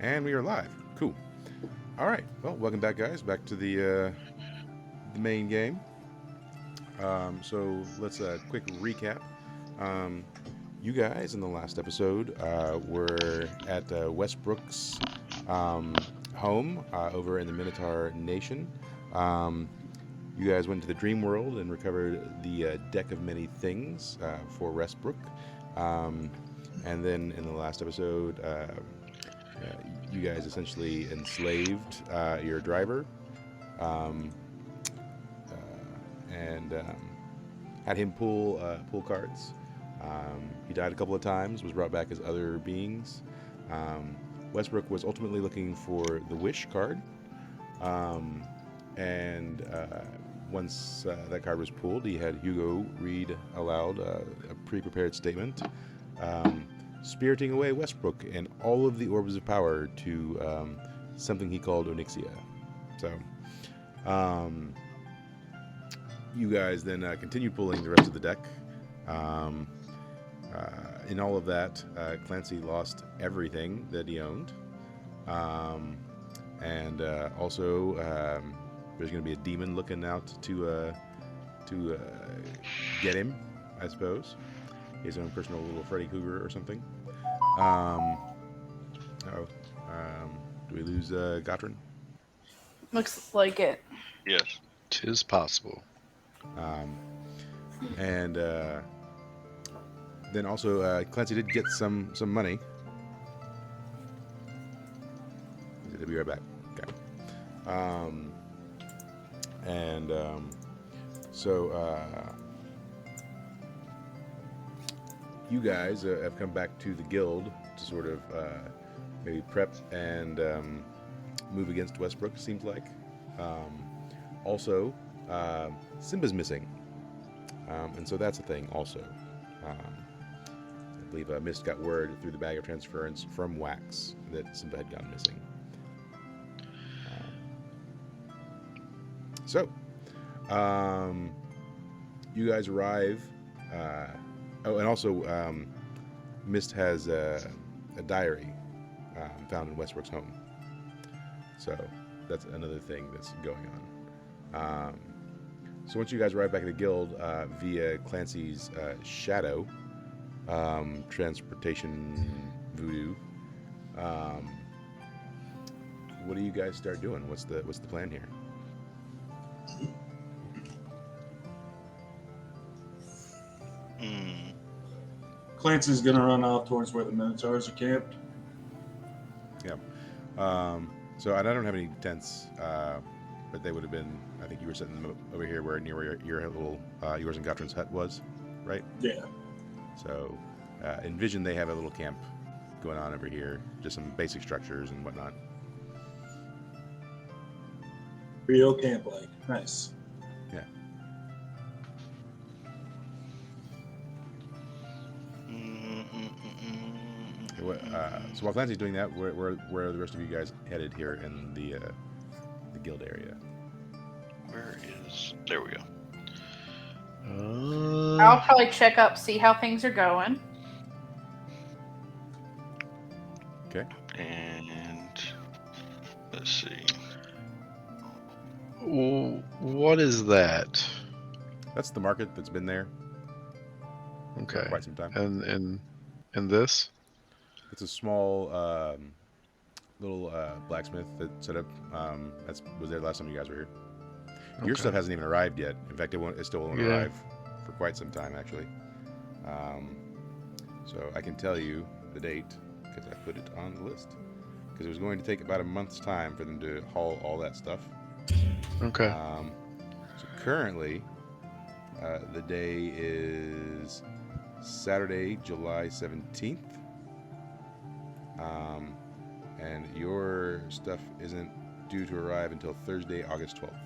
And we are live. Cool. All right. Well, welcome back, guys. Back to the main game. So let's quick recap. Um, you guys in the last episode were at Westbrook's home over in the Minotaur Nation. Um, you guys went to the Dream World and recovered the deck of many things for Westbrook. Um, and then in the last episode, you guys essentially enslaved your driver um, and had him pull cards. He died a couple of times, was brought back as other beings. Um, Westbrook was ultimately looking for the Wish card, um, and once that card was pulled, he had Hugo read aloud a pre-prepared statement, um, spiriting away Westbrook and all of the orbs of power to something he called Onyxia. So, um, you guys then continued pulling the rest of the deck. Um, in all of that, Clancy lost everything that he owned. Um, and also, there's going to be a demon looking out to get him, I suppose. His own personal little Freddy Cougar or something. Um, oh, do we lose Gotrin? Looks like it. Yes. Tis possible. And then also Clancy did get some money. He'll be right back. Okay. And so you guys have come back to the guild to sort of maybe prep and move against Westbrook, seems like. Also, Simba's missing. And so that's a thing also. I believe Mist got word through the bag of transference from Wax that Simba had gone missing. So, you guys arrive. Oh, and also, Mist has a diary found in Westbrook's home. So that's another thing that's going on. So once you guys arrive back at the guild via Clancy's shadow transportation voodoo, what do you guys start doing? What's the plan here? Clancy's gonna run off towards where the Minotaurs are camped. Yeah. So I don't have any tents, but they would have been. I think you were sitting over here, near where your little yours and Gotrin's hut was, right? Yeah. So envision they have a little camp going on over here, just some basic structures and whatnot. Real camp-like. Nice. Yeah. So while Clancy's doing that, where are the rest of you guys headed here in the guild area? Where is... There we go. I'll probably check up, see how things are going. Okay. And... Let's see. What is that? That's the market that's been there Okay. for quite some time. And this? It's a small little blacksmith that set up. That was there last time you guys were here. Your Okay. stuff hasn't even arrived yet. In fact, it still won't Yeah. arrive for quite some time, actually. So I can tell you the date because I put it on the list. Because it was going to take about a month's time for them to haul all that stuff. Okay. So currently, the day is Saturday, July 17th. And your stuff isn't due to arrive until Thursday, August 12th.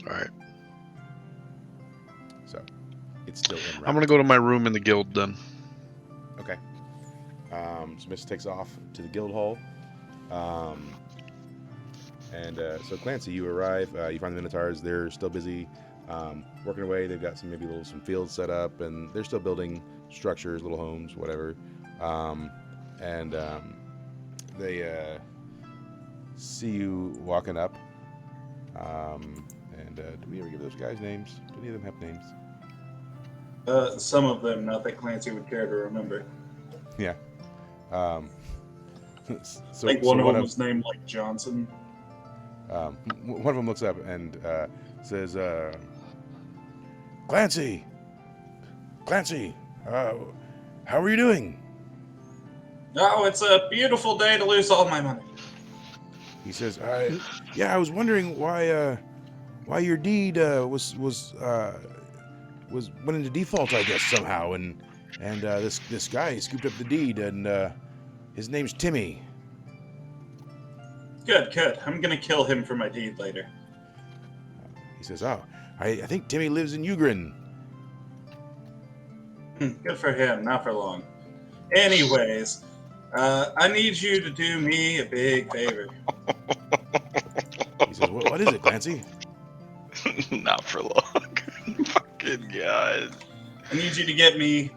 All right. So it's still en route. I'm gonna go to my room in the guild then. Okay. So Mist takes off to the guild hall. So Clancy, you arrive. You find the Minotaurs. They're still busy working away. They've got some fields set up, and they're still building structures, little homes, whatever. and they see you walking up. And do we ever give those guys names? Do any of them have names? Some of them, not that Clancy would care to remember. Yeah. So, I think one of them was named like Johnson. one of them looks up and says, Clancy, how are you doing? Oh, it's a beautiful day to lose all my money. He says, yeah, I was wondering why your deed was went into default, I guess, somehow, and this guy scooped up the deed, and his name's Timmy. Good. I'm gonna kill him for my deed later. He says, oh, I think Timmy lives in Ugrin. Good for him, not for long. Anyways, I need you to do me a big favor. He says, what is it, Clancy? Not for long. Fucking God. I need you to get me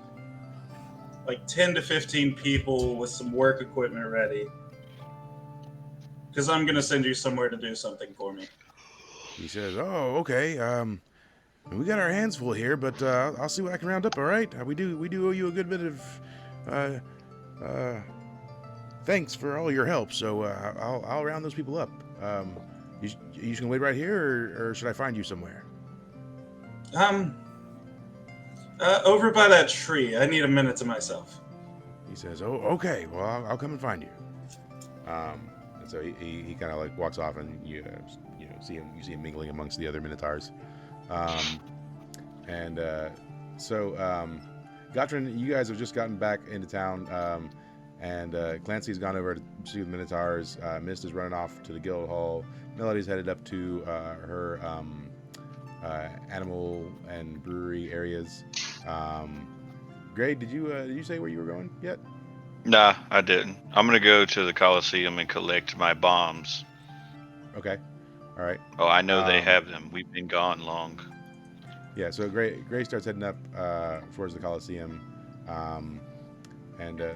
like 10 to 15 people with some work equipment ready. Because I'm going to send you somewhere to do something for me. He says, oh, okay. We got our hands full here, but I'll see what I can round up, all right? We do owe you a good bit of thanks for all your help, so I'll round those people up. You just gonna wait right here, or should I find you somewhere? Over by that tree. I need a minute to myself. He says, oh, okay. Well, I'll come and find you. And so he kind of like walks off, and you see him mingling amongst the other Minotaurs. So Gottrin, you guys have just gotten back into town, and Clancy's gone over to see the Minotaurs. Mist is running off to the guild hall. Melody's headed up to her animal and brewery areas. Gray, did you say where you were going yet? Nah, I didn't. I'm gonna go to the Coliseum and collect my bombs. Okay. All right. Oh, I know they have them. We've been gone long. Yeah, so Gray starts heading up towards the Coliseum.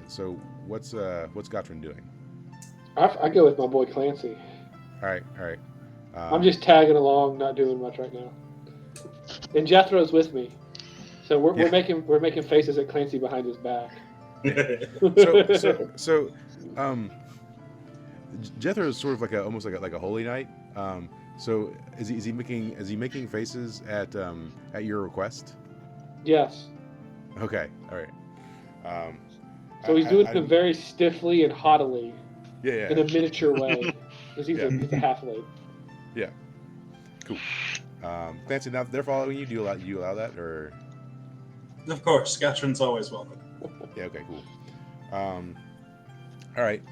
So what's Gottrin doing? I go with my boy Clancy. All right. I'm just tagging along, not doing much right now. And Jethro's with me, so we're making faces at Clancy behind his back. So Jethro is sort of almost like a holy knight. So is he making faces at your request? Yes. Okay. All right. So he's doing them very stiffly and haughtily. Yeah. In a miniature way, because he's a halfling. Yeah. Cool. Clancy, now they're following you. Do you allow that, or? Of course, Gottrin's always welcome. Yeah. Okay. Cool. All right.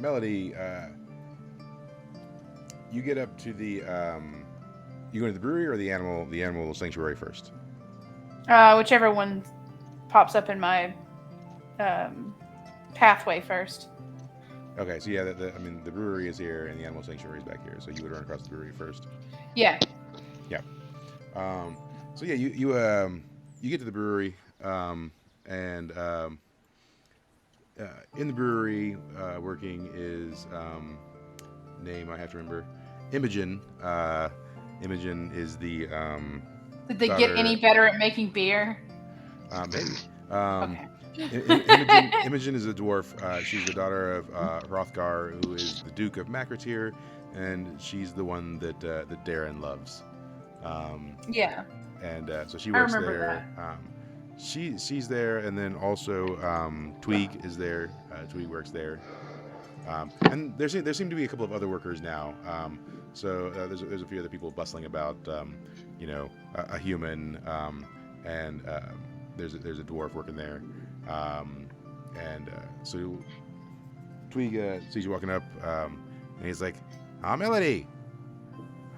Melody, you get up to the you go to the brewery or the animal sanctuary first? Whichever one pops up in my pathway first. Okay, so yeah, the brewery is here and the animal sanctuary is back here, so you would run across the brewery first. Yeah. Yeah. So yeah, you get to the brewery, and in the brewery, working is name I have to remember, Imogen. Imogen is the Did they get any better at making beer? Maybe. Okay. Imogen is a dwarf. She's the daughter of Hrothgar, who is the Duke of Macratyr, and she's the one that Darren loves. Yeah. And so she works remember there. She's there, and then also Tweeg is there. Tweeg works there. And there seem to be a couple of other workers now. So there's a few other people bustling about. A human, and there's a dwarf working there. So Tweeg sees you walking up, and he's like, Melody,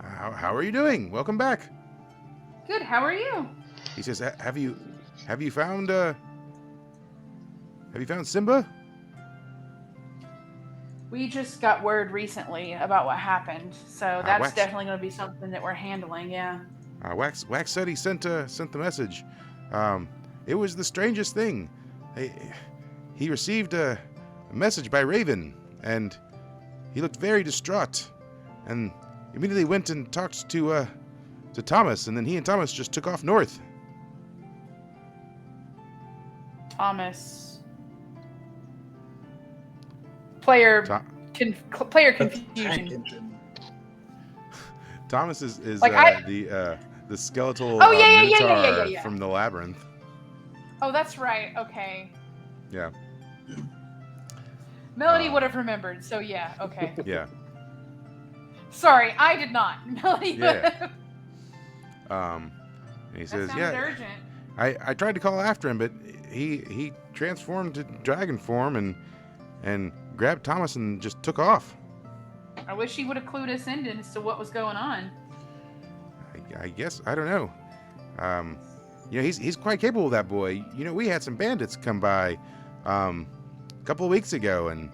how are you doing? Welcome back. Good. How are you? He says, have you found Simba? We just got word recently about what happened, so that's definitely going to be something that we're handling. Yeah. Wax said he sent the message. It was the strangest thing. He received a message by Raven, and he looked very distraught, and immediately went and talked to Thomas, and then he and Thomas just took off north. Thomas. Player confusion. Thomas is Like, the skeletal Oh, yeah, minotaur from the labyrinth. Oh, that's right. Okay. Yeah. Melody would have remembered. So yeah. Okay. Yeah. Sorry, I did not. Melody. Yeah. And he That says, sounded "Yeah, urgent. I tried to call after him, but he transformed to dragon form and grabbed Thomas and just took off." I wish he would have clued us in as to what was going on. I guess I don't know. He's quite capable, that boy. We had some bandits come by a couple of weeks ago, and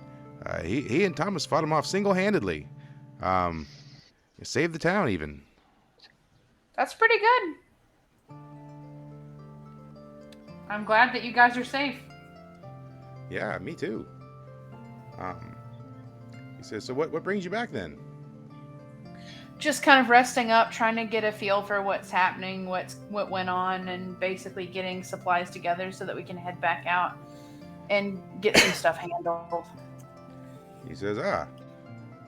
he and Thomas fought him off single-handedly. Saved the town even. That's pretty good. I'm glad that you guys are safe. Yeah, me too. He says, "So what brings you back then?" Just kind of resting up, trying to get a feel for what's happening, what went on, and basically getting supplies together so that we can head back out and get some stuff handled. He says,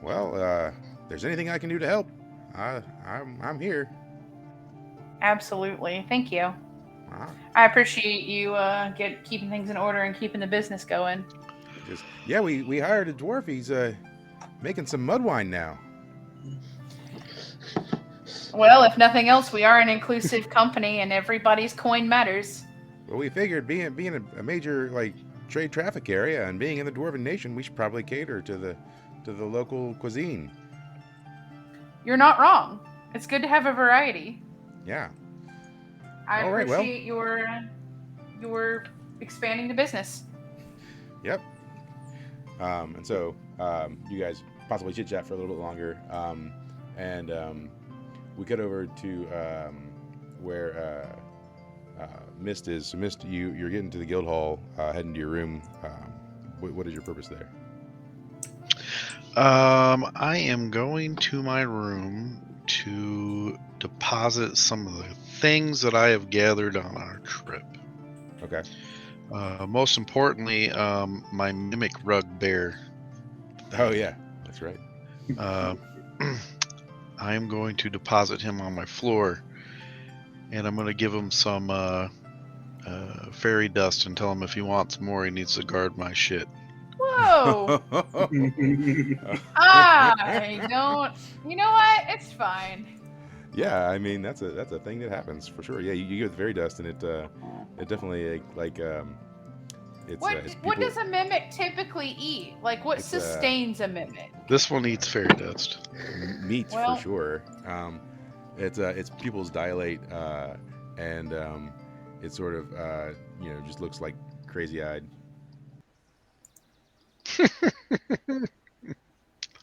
well, if there's anything I can do to help, I'm here. Absolutely. Thank you. Uh-huh. I appreciate you keeping things in order and keeping the business going. Yeah, we hired a dwarf. He's making some mud wine now. Well, if nothing else, we are an inclusive company and everybody's coin matters. Well, we figured being a major trade traffic area and being in the Dwarven Nation, we should probably cater to the local cuisine. You're not wrong. It's good to have a variety. Yeah. I All right, appreciate your expanding the business. Yep. And so you guys possibly chit chat for a little bit longer, and we cut over to where Mist is. So Mist, you're getting to the guild hall, heading to your room. What is your purpose there? I am going to my room to deposit some of the things that I have gathered on our trip. Okay. Most importantly, my mimic rug bear. Oh yeah, that's right. I am going to deposit him on my floor, and I'm going to give him some fairy dust and tell him if he wants more, he needs to guard my shit. Whoa! I don't. You know what? It's fine. Yeah, I mean that's a thing that happens for sure. Yeah, you get the fairy dust, and it definitely it's. What does a mimic typically eat? Like, what sustains a mimic? This one eats fairy dust. Meat Well- for sure. Its pupils dilate, and it sort of just looks like crazy-eyed.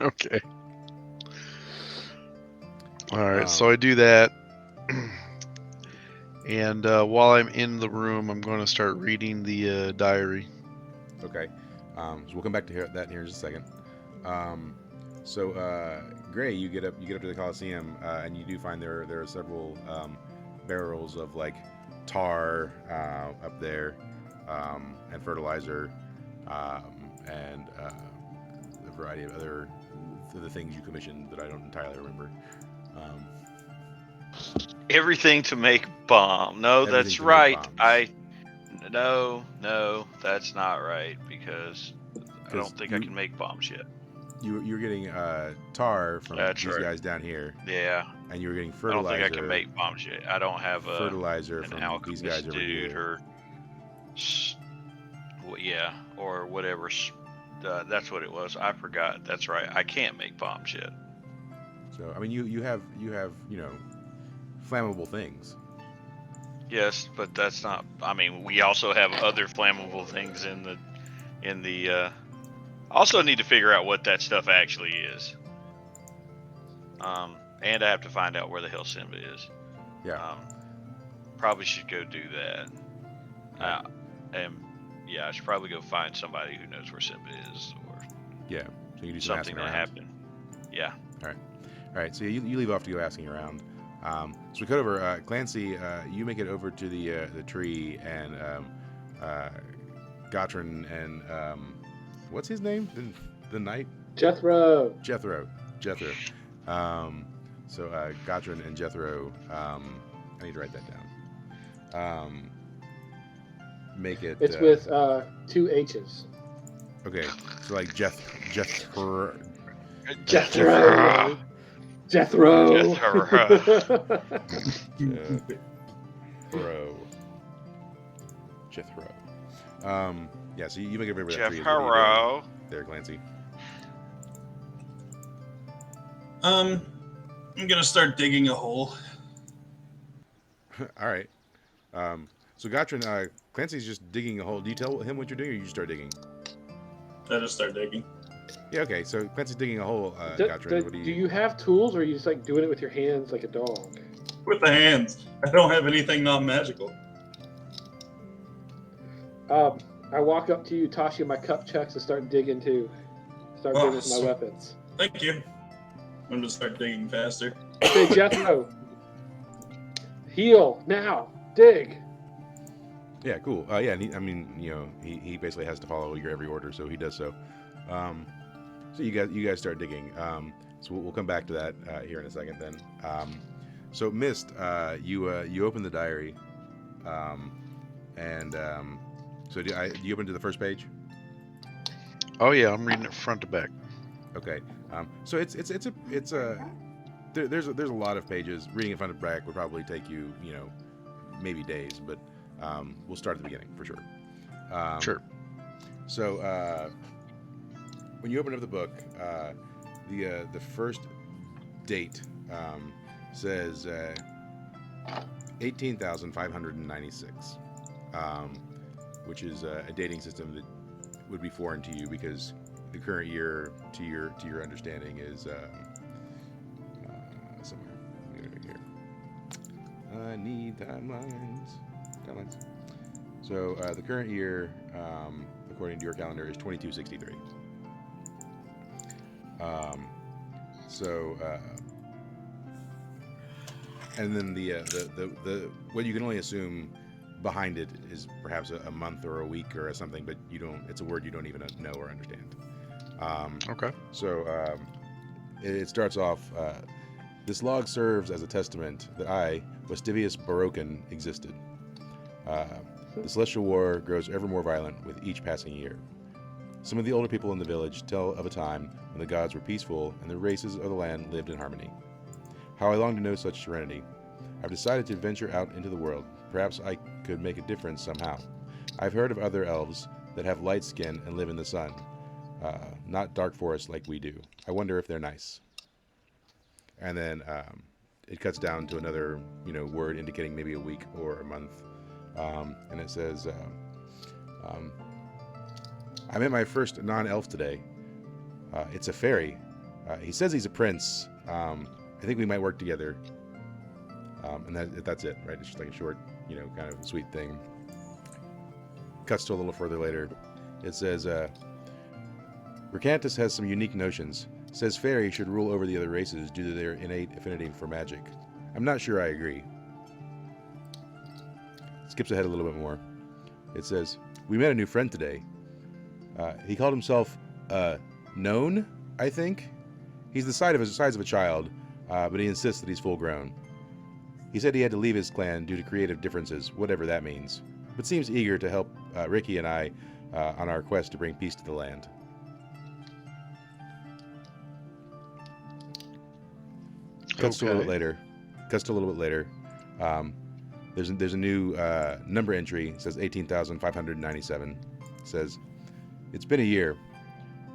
Okay. All right, so I do that. And while I'm in the room, I'm going to start reading the diary. Okay. So we'll come back to that here in just a second. So Gray, you get up to the Coliseum, and you do find there are several barrels of tar up there, and fertilizer, and a variety of other things you commissioned that I don't entirely remember. Everything to make bomb. No, Everything that's to make right. bombs. No, that's not right, because I 'Cause don't think I can make bombs yet. You're getting tar from That's these right. guys down here, Yeah, and you were getting I don't fertilizer. think I can make bombs yet. I don't have fertilizer an from alchemist these guys over dude here. or whatever. That's what it was. I forgot. That's right. I can't make bombs yet. So I mean, you have flammable things. Yes, but that's not. I mean, we also have other flammable things in the. Also need to figure out what that stuff actually is. And I have to find out where the hell Simba is. Yeah. Probably should go do that. And yeah, I should probably go find somebody who knows where Simba is, or Yeah. So you do some something asking that around. happened. Yeah. All right. So you leave off to go asking around. So we cut over. Clancy, you make it over to the tree, and Gotrin and what's his name? The knight? Jethro. Jethro. So Gotrin and Jethro. I need to write that down. Make it. It's with 2 H's. Okay. So like Jethro. Jethro. Jethro. Yeah, so you make it over that tree. Jethro. There, Clancy. I'm gonna start digging a hole. All right. So Gotrin, Clancy's just digging a hole. Do you tell him what you're doing, or you just start digging? I just start digging. Yeah, okay. So Clancy's digging a hole, Gotrin. What Do you have tools, or are you just like doing it with your hands like a dog? With the hands. I don't have anything non-magical. I walk up to you, toss you my cup checks, and start digging too. Start digging with my weapons. Thank you. I'm gonna start digging faster. Okay, Jethro. Heal now. Dig. Yeah, cool. Yeah, and he basically has to follow your every order, so he does so. So you guys start digging. So we'll come back to that here in a second. Then, so Mist, you open the diary, so do you open to the first page? Oh yeah, I'm reading it front to back. Okay. So there's a lot of pages. Reading it front to back would probably take you maybe days, but we'll start at the beginning for sure. Sure. So when you open up the book, the first date says 18,596, which is a dating system that would be foreign to you because the current year, to your understanding, is somewhere. Let me get it here. I need timelines. So the current year, according to your calendar, is 2263. And then the what you can only assume behind it is perhaps a month or a week or something, but it's a word you don't even know or understand. Okay. So it starts off, this log serves as a testament that I, Westivius Barokan, existed. The Celestial War grows ever more violent with each passing year. Some of the older people in the village tell of a time when the gods were peaceful and the races of the land lived in harmony. How I long to know such serenity. I've decided to venture out into the world. Perhaps I could make a difference somehow. I've heard of other elves that have light skin and live in the sun, not dark forests like we do. I wonder if they're nice. And then it cuts down to another, word indicating maybe a week or a month. And it says, I met my first non-elf today. It's a fairy. He says he's a prince. I think we might work together. And that's it, right? It's just like a short, kind of sweet thing. Cuts to a little further later. It says, Recantus has some unique notions. Says fairy should rule over the other races due to their innate affinity for magic. I'm not sure I agree. Skips ahead a little bit more. It says, we met a new friend today. He called himself Known, I think. He's the size of a child, but he insists that he's full grown. He said he had to leave his clan due to creative differences, whatever that means, but seems eager to help Ricky and I on our quest to bring peace to the land. Cuts to a little bit later. There's a new number entry. It says 18,597. It says, it's been a year.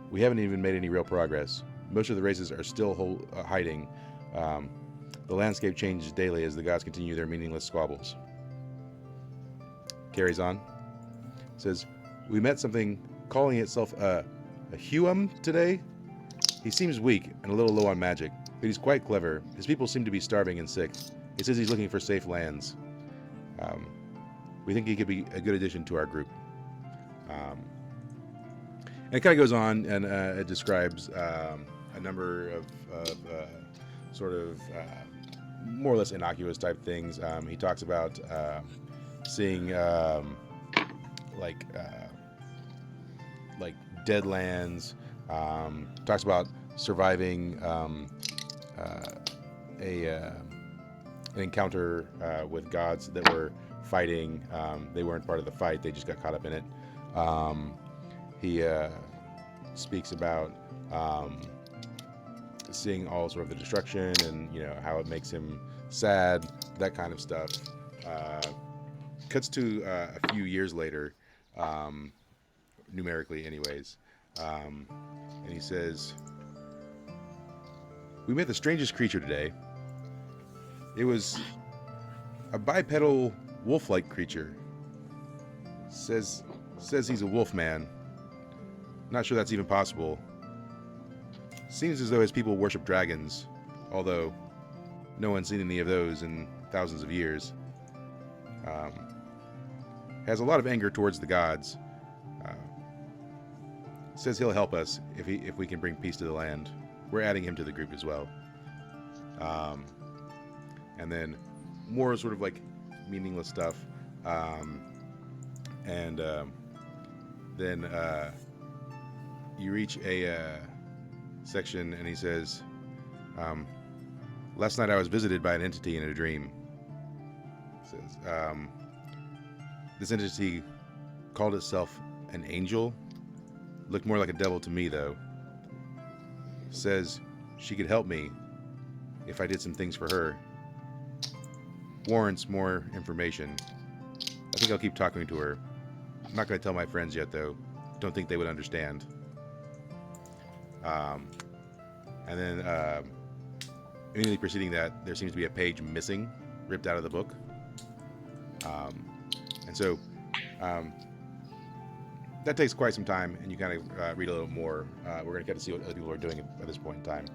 We haven't even made any real progress. Most of the races are still hiding. The landscape changes daily as the gods continue their meaningless squabbles. Carries on. It says, we met something calling itself a Huum today. He seems weak and a little low on magic, but he's quite clever. His people seem to be starving and sick. He says he's looking for safe lands. We think he could be a good addition to our group. And it kind of goes on, and it describes a number of sort of more or less innocuous type things. He talks about seeing like deadlands. Talks about surviving an encounter with gods that were fighting. They weren't part of the fight; they just got caught up in it. He speaks about seeing all sort of the destruction and how it makes him sad, that kind of stuff. Cuts to a few years later, numerically anyways, and he says, "We met the strangest creature today. It was a bipedal wolf-like creature. Says he's a wolf man. Not sure that's even possible. Seems as though his people worship dragons, although no one's seen any of those in thousands of years. Has a lot of anger towards the gods. Says he'll help us if we can bring peace to the land. We're adding him to the group as well." And then more sort of like meaningless stuff. Then you reach a section, and he says, "Last night I was visited by an entity in a dream." Says, "This entity called itself an angel. Looked more like a devil to me, though. Says she could help me if I did some things for her. Warrants more information. I think I'll keep talking to her. I'm not going to tell my friends yet, though. Don't think they would understand." And then immediately preceding that, there seems to be a page missing, ripped out of the book. And so that takes quite some time, and you kind of read a little more. We're going to get to see what other people are doing at this point in time.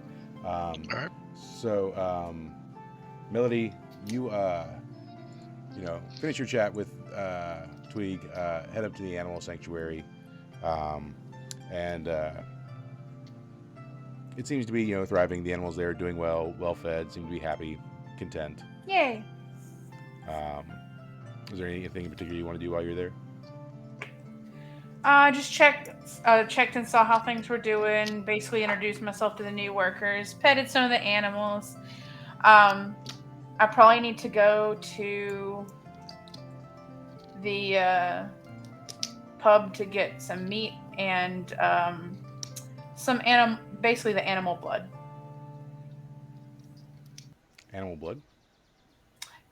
All right. So, Melody, you finish your chat with Tweeg, head up to the animal sanctuary, and it seems to be thriving. The animals there are doing well, well fed, seem to be happy, content. Yay! Is there anything in particular you want to do while you're there? Just checked and saw how things were doing. Basically, introduced myself to the new workers. Petted some of the animals. I probably need to go to the pub to get some meat and basically the animal blood. Animal blood?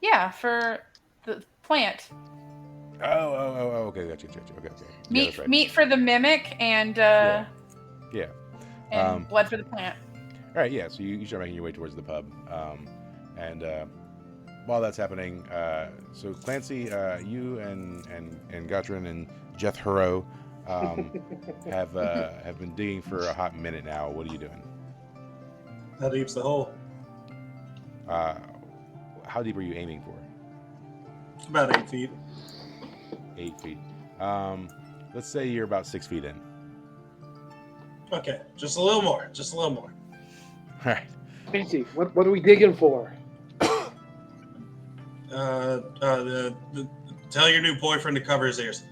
Yeah, for the plant. Oh, okay, gotcha. Okay. Meat, that's right. meat for the mimic and Yeah. and blood for the plant. All right, yeah. So you start making your way towards the pub, and while that's happening, so Clancy, you and Gutrin and Jethro have been digging for a hot minute now. What are you doing? How deep's the hole? How deep are you aiming for? About 8 feet. 8 feet. Let's say you're about 6 feet in. Okay, just a little more. All right. Fancy. What are we digging for? Tell your new boyfriend to cover his ears.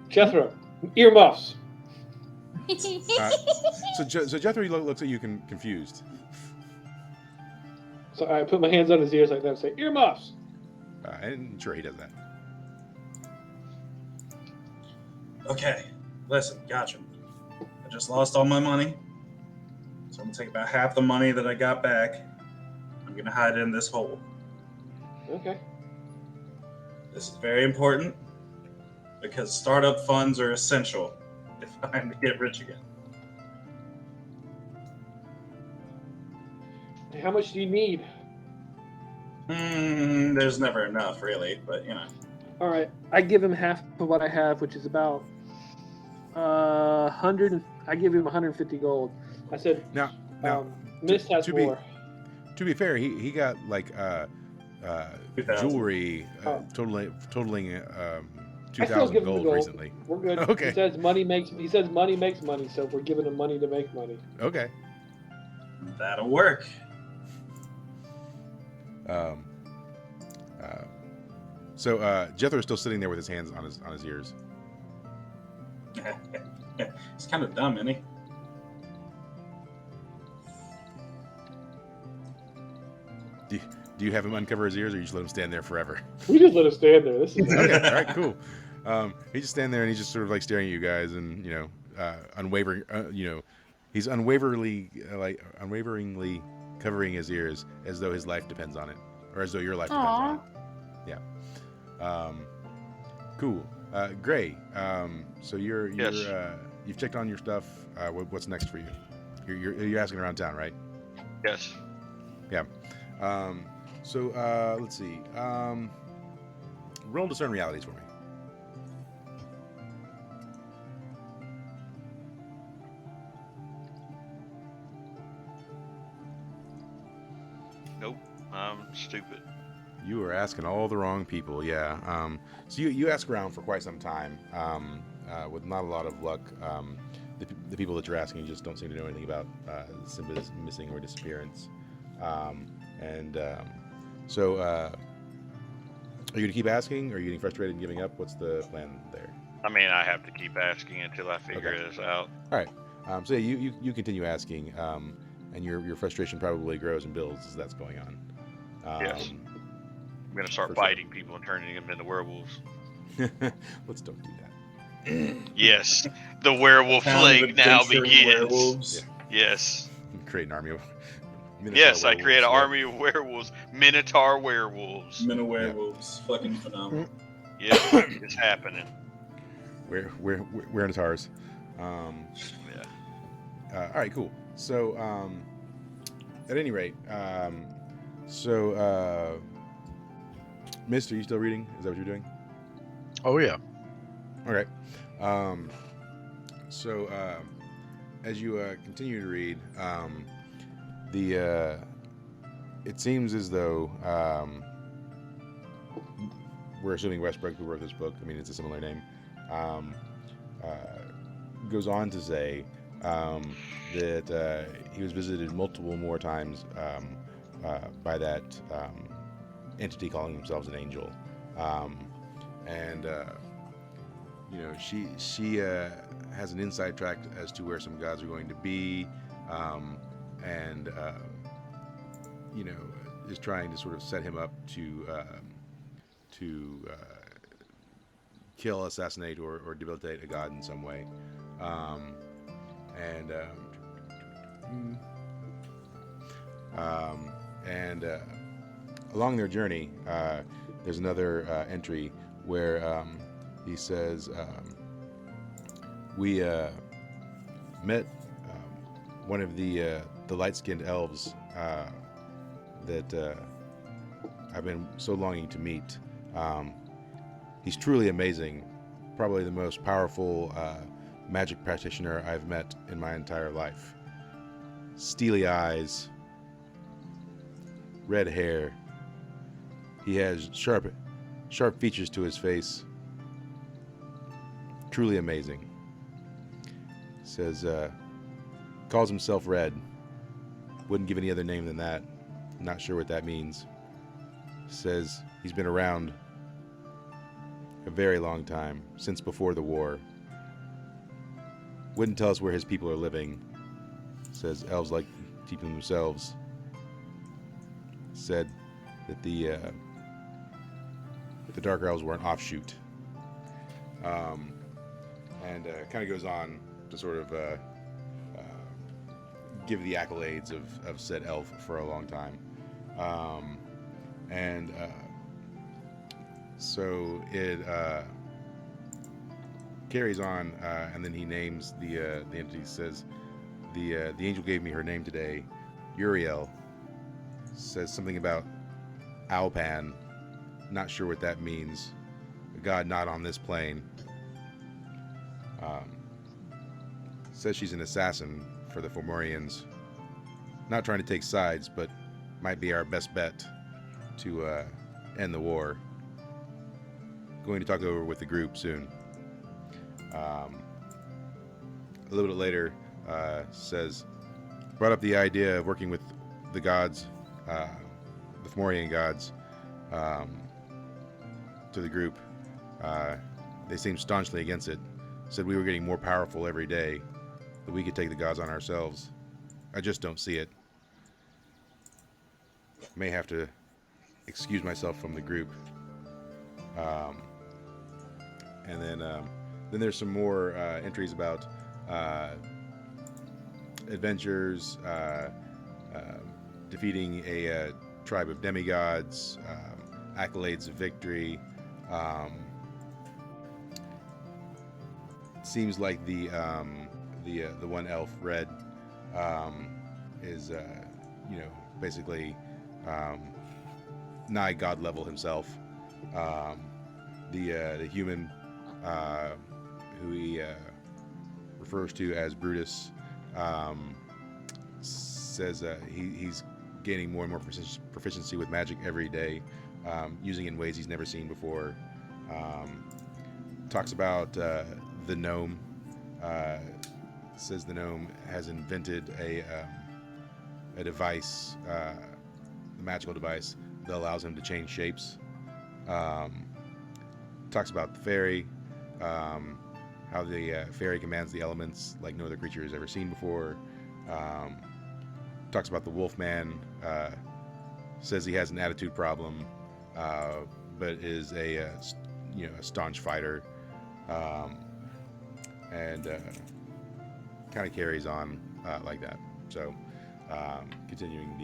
Jethro, earmuffs. So Jethro looks at you confused. So I put my hands on his ears like that and say, earmuffs. And sure, he does that. Okay, listen, gotcha. I just lost all my money. So I'm going to take about half the money that I got back. I'm going to hide it in this hole. Okay. This is very important because startup funds are essential if I'm to get rich again. How much do you need? There's never enough, really, but All right, I give him half of what I have, which is about 100. I give him 150 gold. I said, Now, Mist has to more. To be fair, he got like 2,000. jewelry Oh. totaling I still 2,000 give him the gold gold. recently. We're good. Okay. He says money makes money, so we're giving him money to make money. Okay. That'll work. So Jethro is still sitting there with his hands on his ears. It's kind of dumb, isn't he? Do you have him uncover his ears, or you just let him stand there forever? We just let him stand there. This is Okay, all right, cool. He's just standing there and he's just sort of like staring at you guys, and unwavering. He's unwaveringly covering his ears as though his life depends on it, or as though your life depends on it. Yeah. Cool. Gray. So you're Yes. you've checked on your stuff. What's next for you? You're asking around town, right? Yes. Yeah. So let's see. Roll discern realities for me. Nope. I'm stupid. You are asking all the wrong people. Yeah. So you ask around for quite some time, with not a lot of luck. The people that you're asking just don't seem to know anything about Simba's missing or disappearance. So are you gonna keep asking? Or are you getting frustrated and giving up? What's the plan there? I mean, I have to keep asking until I figure Okay. this out. All right. So yeah, you continue asking, and your frustration probably grows and builds as that's going on. Yes. I'm gonna start for sure. biting people and turning them into werewolves. Let's don't do that. Yes, the werewolf Town of plague now adventuring begins. werewolves. Yes. Create an army of. Yes, I create an werewolves, army of werewolves, Minotaur werewolves. Men of werewolves. Fucking phenomenal. Yeah, it's happening. Yeah. We're in ours. Yeah. All right, cool. So, at any rate, Mister, you still reading? Is that what you're doing? Oh yeah. Okay. As you continue to read, it seems as though we're assuming Westbrook, who wrote this book, I mean it's a similar name, goes on to say that he was visited multiple more times by that entity calling themselves an angel, she has an inside track as to where some gods are going to be, is trying to sort of set him up to kill, assassinate, or debilitate a god in some way. Along their journey, there's another entry where he says, we met one of the light-skinned elves that I've been so longing to meet. He's truly amazing, probably the most powerful magic practitioner I've met in my entire life. Steely eyes, red hair. He has sharp features to his face. Truly amazing. Says, calls himself Red. Wouldn't give any other name than that. Not sure what that means. Says he's been around a very long time, since before the war. Wouldn't tell us where his people are living. Says elves like keeping themselves. Said that the Dark Elves were an offshoot. Kind of goes on to sort of give the accolades of said elf for a long time. So it carries on, and then he names the entity. Says the angel gave me her name today, Uriel. Says something about Alpan. Not sure what that means. A god not on this plane. Says she's an assassin for the Fomorians. Not trying to take sides, but might be our best bet to end the war. Going to talk over with the group soon. A little bit later, says, brought up the idea of working with the gods, the Fomorian gods, to the group. They seemed staunchly against it. Said we were getting more powerful every day, that we could take the gods on ourselves. I just don't see it. May have to excuse myself from the group. And then there's some more entries about adventures, defeating a tribe of demigods, accolades of victory. Seems like the one elf, Red, is basically nigh god level himself. The human who he refers to as Brutus says he's gaining more and more proficiency with magic every day, using it in ways he's never seen before. Talks about the gnome. Says the gnome has invented a device, a magical device that allows him to change shapes. Talks about the fairy, how the fairy commands the elements like no other creature has ever seen before. Talks about the wolfman. Says he has an attitude problem, but is a staunch fighter, and kind of carries on like that. So continuing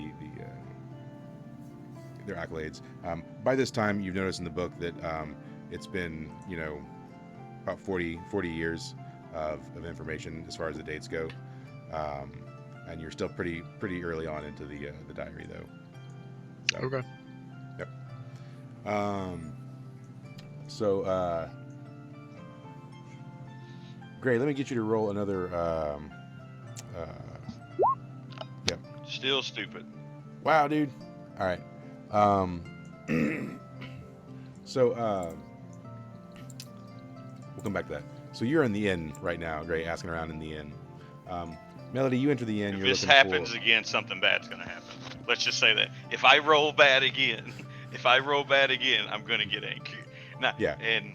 their accolades. By this time, you've noticed in the book that it's been about 40 years of information as far as the dates go, and you're still pretty early on into the diary though. So, Okay. Yep. So Gray, let me get you to roll another. Yep. Still stupid. Wow, dude. All right. So we'll come back to that. So you're in the inn right now, Gray, asking around in the inn. Melody, you enter the inn. If You're this looking happens for... again, something bad's gonna happen. Let's just say that. If I roll bad again, I'm gonna get angry. Yeah. And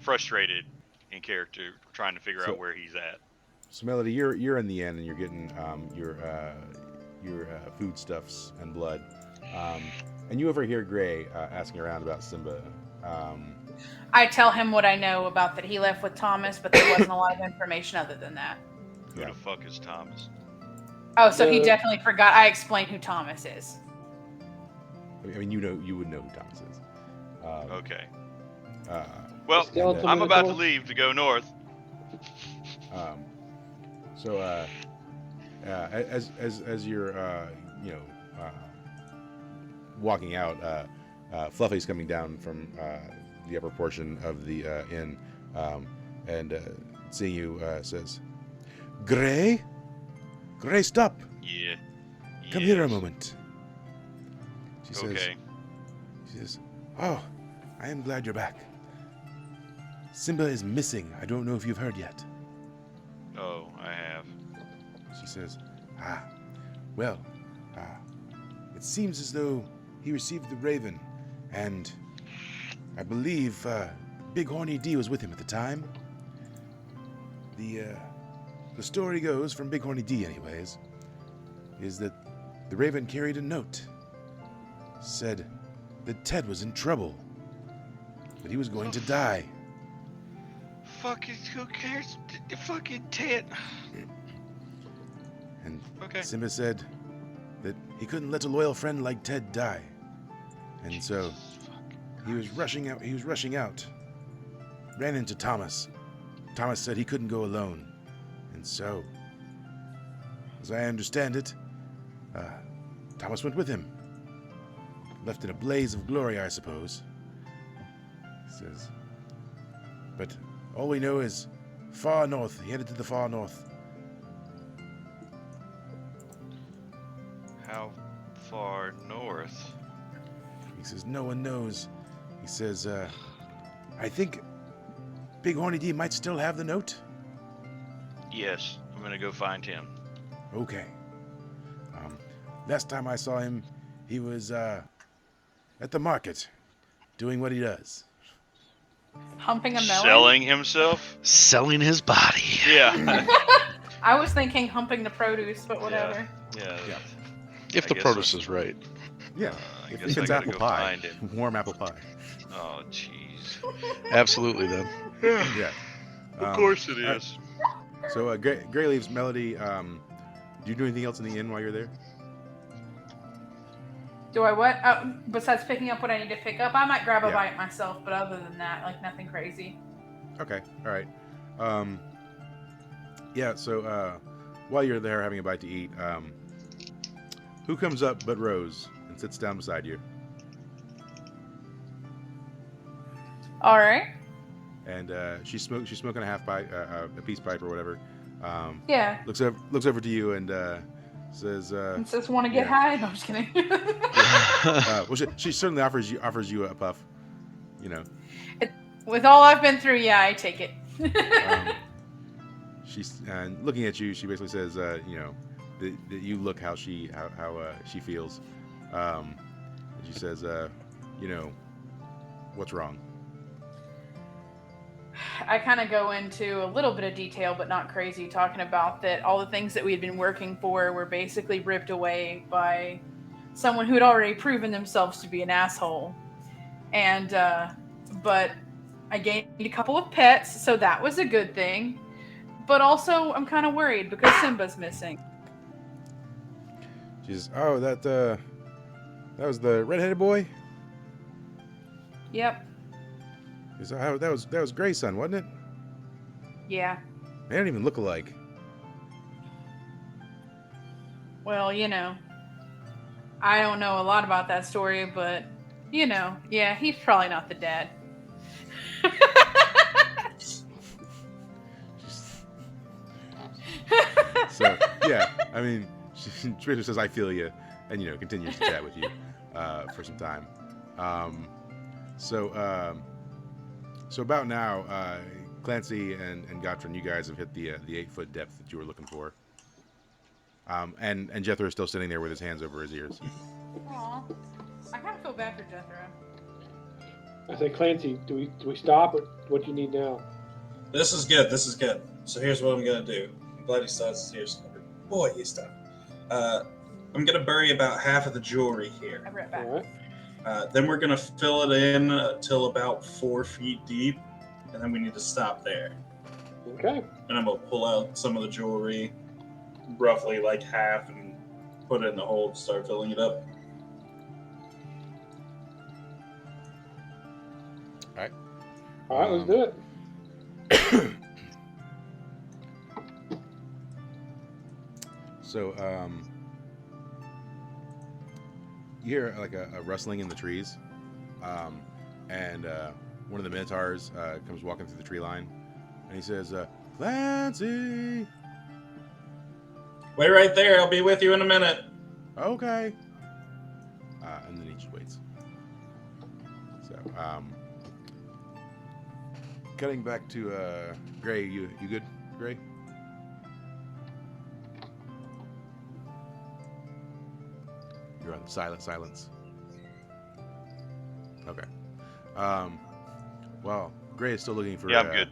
frustrated in character, trying to figure out where he's at. So Melody, you're in the inn and you're getting your foodstuffs and blood, and you overhear Gray asking around about Simba. I tell him what I know about that he left with Thomas, but there wasn't a lot of information other than that. Who Yeah. the fuck is Thomas? Oh, so he definitely forgot. I explained who Thomas is. I mean, you would know who Thomas is. Okay. The Well, skeleton I'm in the about to door? leave to go north. So as you're walking out, Fluffy's coming down from the upper portion of the inn, and seeing you says, Gray, stop! Yeah. Come here a Yes. moment. She says, Okay. oh, I am glad you're back. Simba is missing. I don't know if you've heard yet. Oh, I have. She says, well, it seems as though he received the raven, and I believe Big Horny D was with him at the time. The story goes, from Big Horny D anyways, is that the raven carried a note. Said that Ted was in trouble, that he was going to die. Fucking, who cares? Fucking Ted. And Okay. Simba said that he couldn't let a loyal friend like Ted die. And so he was rushing out. Ran into Thomas. Thomas said he couldn't go alone. And so, as I understand it, Thomas went with him. Left in a blaze of glory, I suppose. He says. But all we know is far north. He headed to the far north. How far north? He says, no one knows. He says, I think Big Horny D might still have the note. Yes, I'm gonna go find him. Okay. Last time I saw him, he was at the market, doing what he does. Humping a melon? Selling himself? Selling his body. Yeah. I was thinking humping the produce, but whatever. Yeah. Yeah. If I the guess produce so. is right. Yeah, I if guess I it's gotta apple go pie, find him. warm apple pie. Oh, jeez. Absolutely, then. Yeah. Of course it all right. is. So Gray leaves. Melody, do you do anything else in the inn while you're there? Do I what? Besides picking up what I need to pick up, I might grab a Yeah. bite myself, but other than that, like nothing crazy. Okay, all right. Yeah, so while you're there having a bite to eat, who comes up but Rose and sits down beside you? All right. And she's smoking a half pipe, a peace pipe or whatever. Yeah. Looks over to you and says, And says, "Want to get yeah. high?" No, I'm just kidding. well, she certainly offers you a puff. You know. With all I've been through, yeah, I take it. She's looking at you. She basically says, you know, that you look how she feels. And she says, you know, what's wrong? I kind of go into a little bit of detail, but not crazy, talking about that all the things that we had been working for were basically ripped away by someone who had already proven themselves to be an asshole. And, but I gained a couple of pets, so that was a good thing. But also, I'm kind of worried because Simba's missing. She says, oh, that was the redheaded boy? Yep. He says, oh, that was Gray's son, wasn't it? Yeah. They don't even look alike. Well, you know, I don't know a lot about that story, but, you know, yeah, he's probably not the dad. So, yeah, I mean, she basically says, I feel you, and, you know, continues to chat with you for some time. So about now, Clancy and Gottrin, you guys have hit the 8-foot depth that you were looking for. And Jethro is still sitting there with his hands over his ears. Aw. I kind of feel bad for Jethro. I say, Clancy, do we stop, or what do you need now? This is good. This is good. So here's what I'm gonna do. I'm glad he starts here. Boy, you stop. I'm gonna bury about half of the jewelry here. I'll be right back. All right. Then we're gonna fill it in till about 4 feet deep, and then we need to stop there. Okay. And I'm gonna pull out some of the jewelry, roughly like half, and put it in the hole and start filling it up. All right, let's do it. So, you hear like a rustling in the trees, and one of the Minotaurs comes walking through the tree line, and he says, Clancy! Wait right there. I'll be with you in a minute. Okay. And then he just waits. So, cutting back to Gray, you good, Gray? You're on silence. Okay. Well, Gray is still looking for. Yeah, I'm good.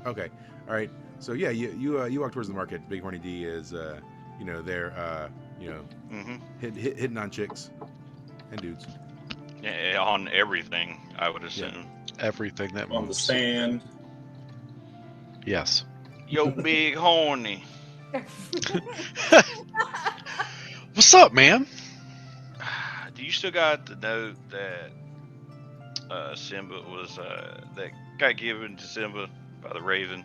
Okay. All right. So yeah, you walk towards the market. Big Horny D is you know there you know Mm-hmm. hitting on chicks and dudes. Yeah, on everything, I would assume. Everything that On the moves. stand. Yes. Yo, big horny. What's up, man? Do you still got the note that Simba was that got given to Simba by the Raven?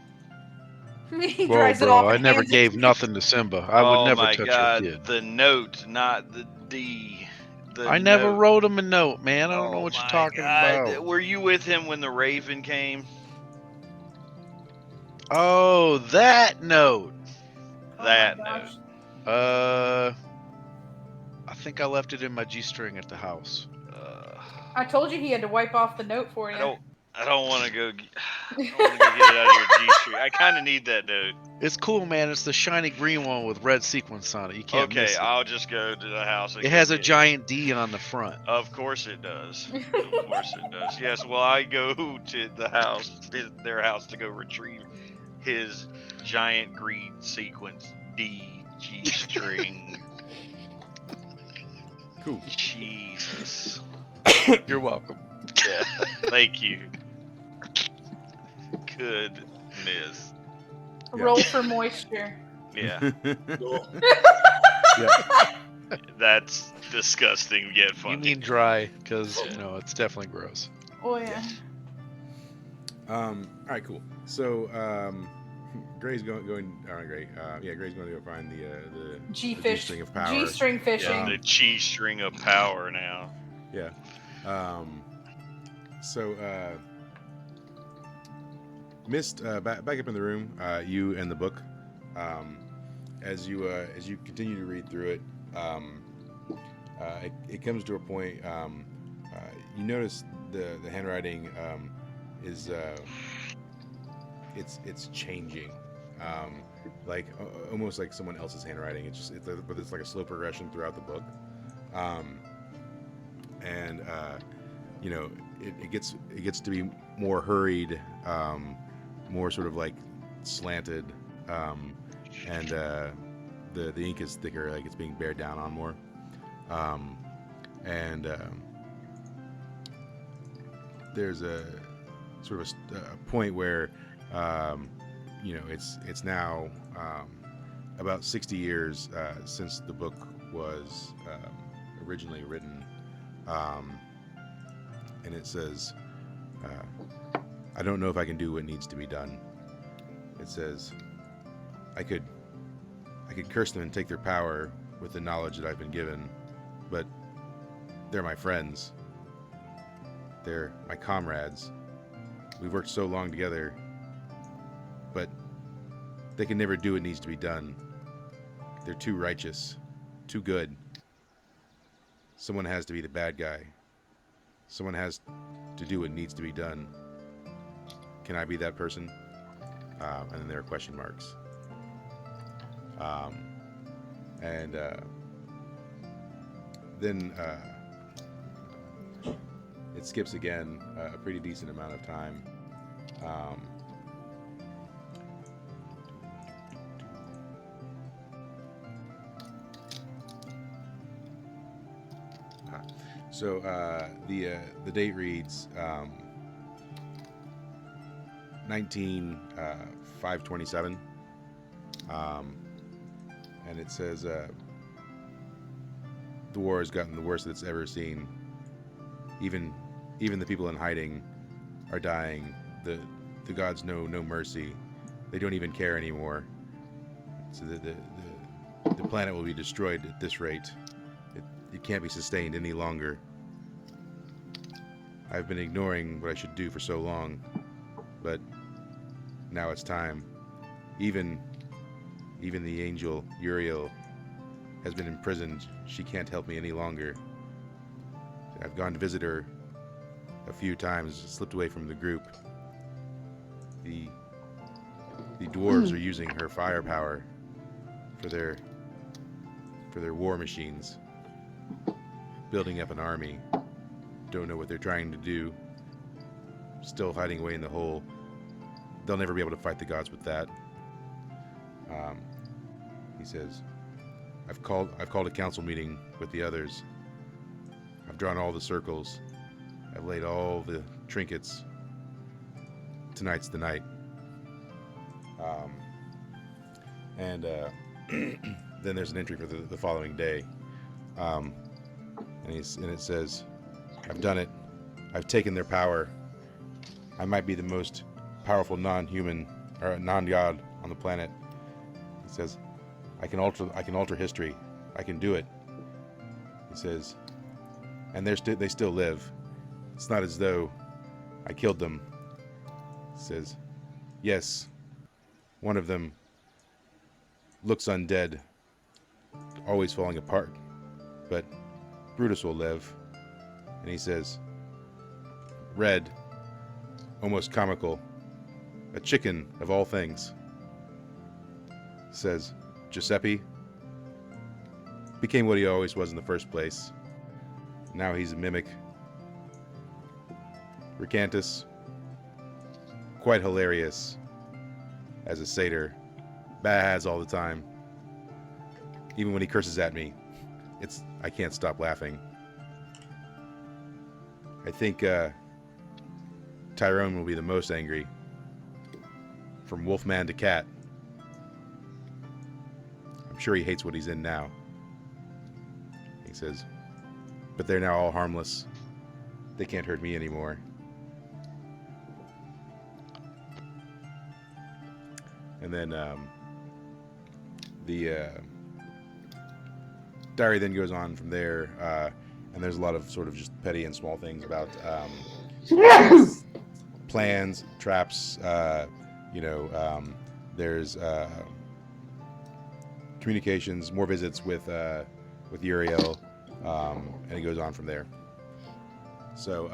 He Whoa, dries it bro, off I and never hands it gave to me. nothing to Simba. I would never my touch God, your kid. the note, not the D. The I never note. wrote him a note, man. I don't know Oh what you're my talking God. about. Were you with him when the Raven came? Oh, that note. Oh my That gosh. note. I think I left it in my G-string at the house. I told you he had to wipe off the note for you. I don't want to go. I don't want to go get it out of your G-string. I kind of need that note. It's cool, man. It's the shiny green one with red sequins on it. You can't Okay, miss it. I'll just go to the house. And It go has a get it. giant D on the front. Of course it does. Of course it does. Yes. Well, I go to the house, their house, to go retrieve his giant green sequence D G-string. Cool. Jesus. You're welcome. Yeah. Thank you. Goodness. Roll for moisture. Yeah. Cool. Yeah. That's disgusting yet funny. You mean dry, because it's definitely gross. Oh yeah. All right, cool. So, Gray's going. All right, Gray. Gray's going to go find the G-fish. G-string of power. G-string fishing. Yeah, the cheese string of power now. Yeah. So, Mist, back up in the room. You and the book. As you continue to read through it, it comes to a point. You notice the handwriting is it's changing, almost like someone else's handwriting. But it's like a slow progression throughout the book, and it gets to be more hurried, more sort of like slanted, and the ink is thicker, like it's being bared down on more, and there's a sort of a point where it's now about 60 years since the book was originally written, and it says, I don't know if I can do what needs to be done. It says, I could curse them and take their power with the knowledge that I've been given, but they're my friends. They're my comrades. We've worked so long together, but they can never do what needs to be done. They're too righteous, too good. Someone has to be the bad guy. Someone has to do what needs to be done. Can I be that person? And then there are question marks. Then it skips again a pretty decent amount of time. So the date reads 19/5/27, and it says the war has gotten the worst that it's ever seen. Even the people in hiding are dying. The gods know no mercy. They don't even care anymore. So the planet will be destroyed at this rate. It can't be sustained any longer. I've been ignoring what I should do for so long, but now it's time. Even the angel Uriel has been imprisoned. She can't help me any longer. I've gone to visit her a few times, slipped away from the group. The dwarves are using her firepower for their war machines, building up an army. Don't know what they're trying to do. Still hiding away in the hole. They'll never be able to fight the gods with that. He says, I've called a council meeting with the others. I've drawn all the circles. I've laid all the trinkets. Tonight's the night. Then there's an entry for the following day. And it says, I've done it. I've taken their power. I might be the most powerful non-human or non-god on the planet. He says, I can alter history. I can do it. He says, and they still live. It's not as though I killed them. He says, yes, one of them looks undead, always falling apart, but Brutus will live. And he says, red, almost comical, a chicken of all things, says, Giuseppe became what he always was in the first place. Now he's a mimic. Recantus, quite hilarious as a satyr, baz all the time. Even when he curses at me, I can't stop laughing. I think Tyrone will be the most angry. From Wolfman to Cat. I'm sure he hates what he's in now. He says, but they're now all harmless. They can't hurt me anymore. And then the diary then goes on from there, and there's a lot of sort of just petty and small things about plans, traps, there's communications, more visits with Uriel, and it goes on from there. So,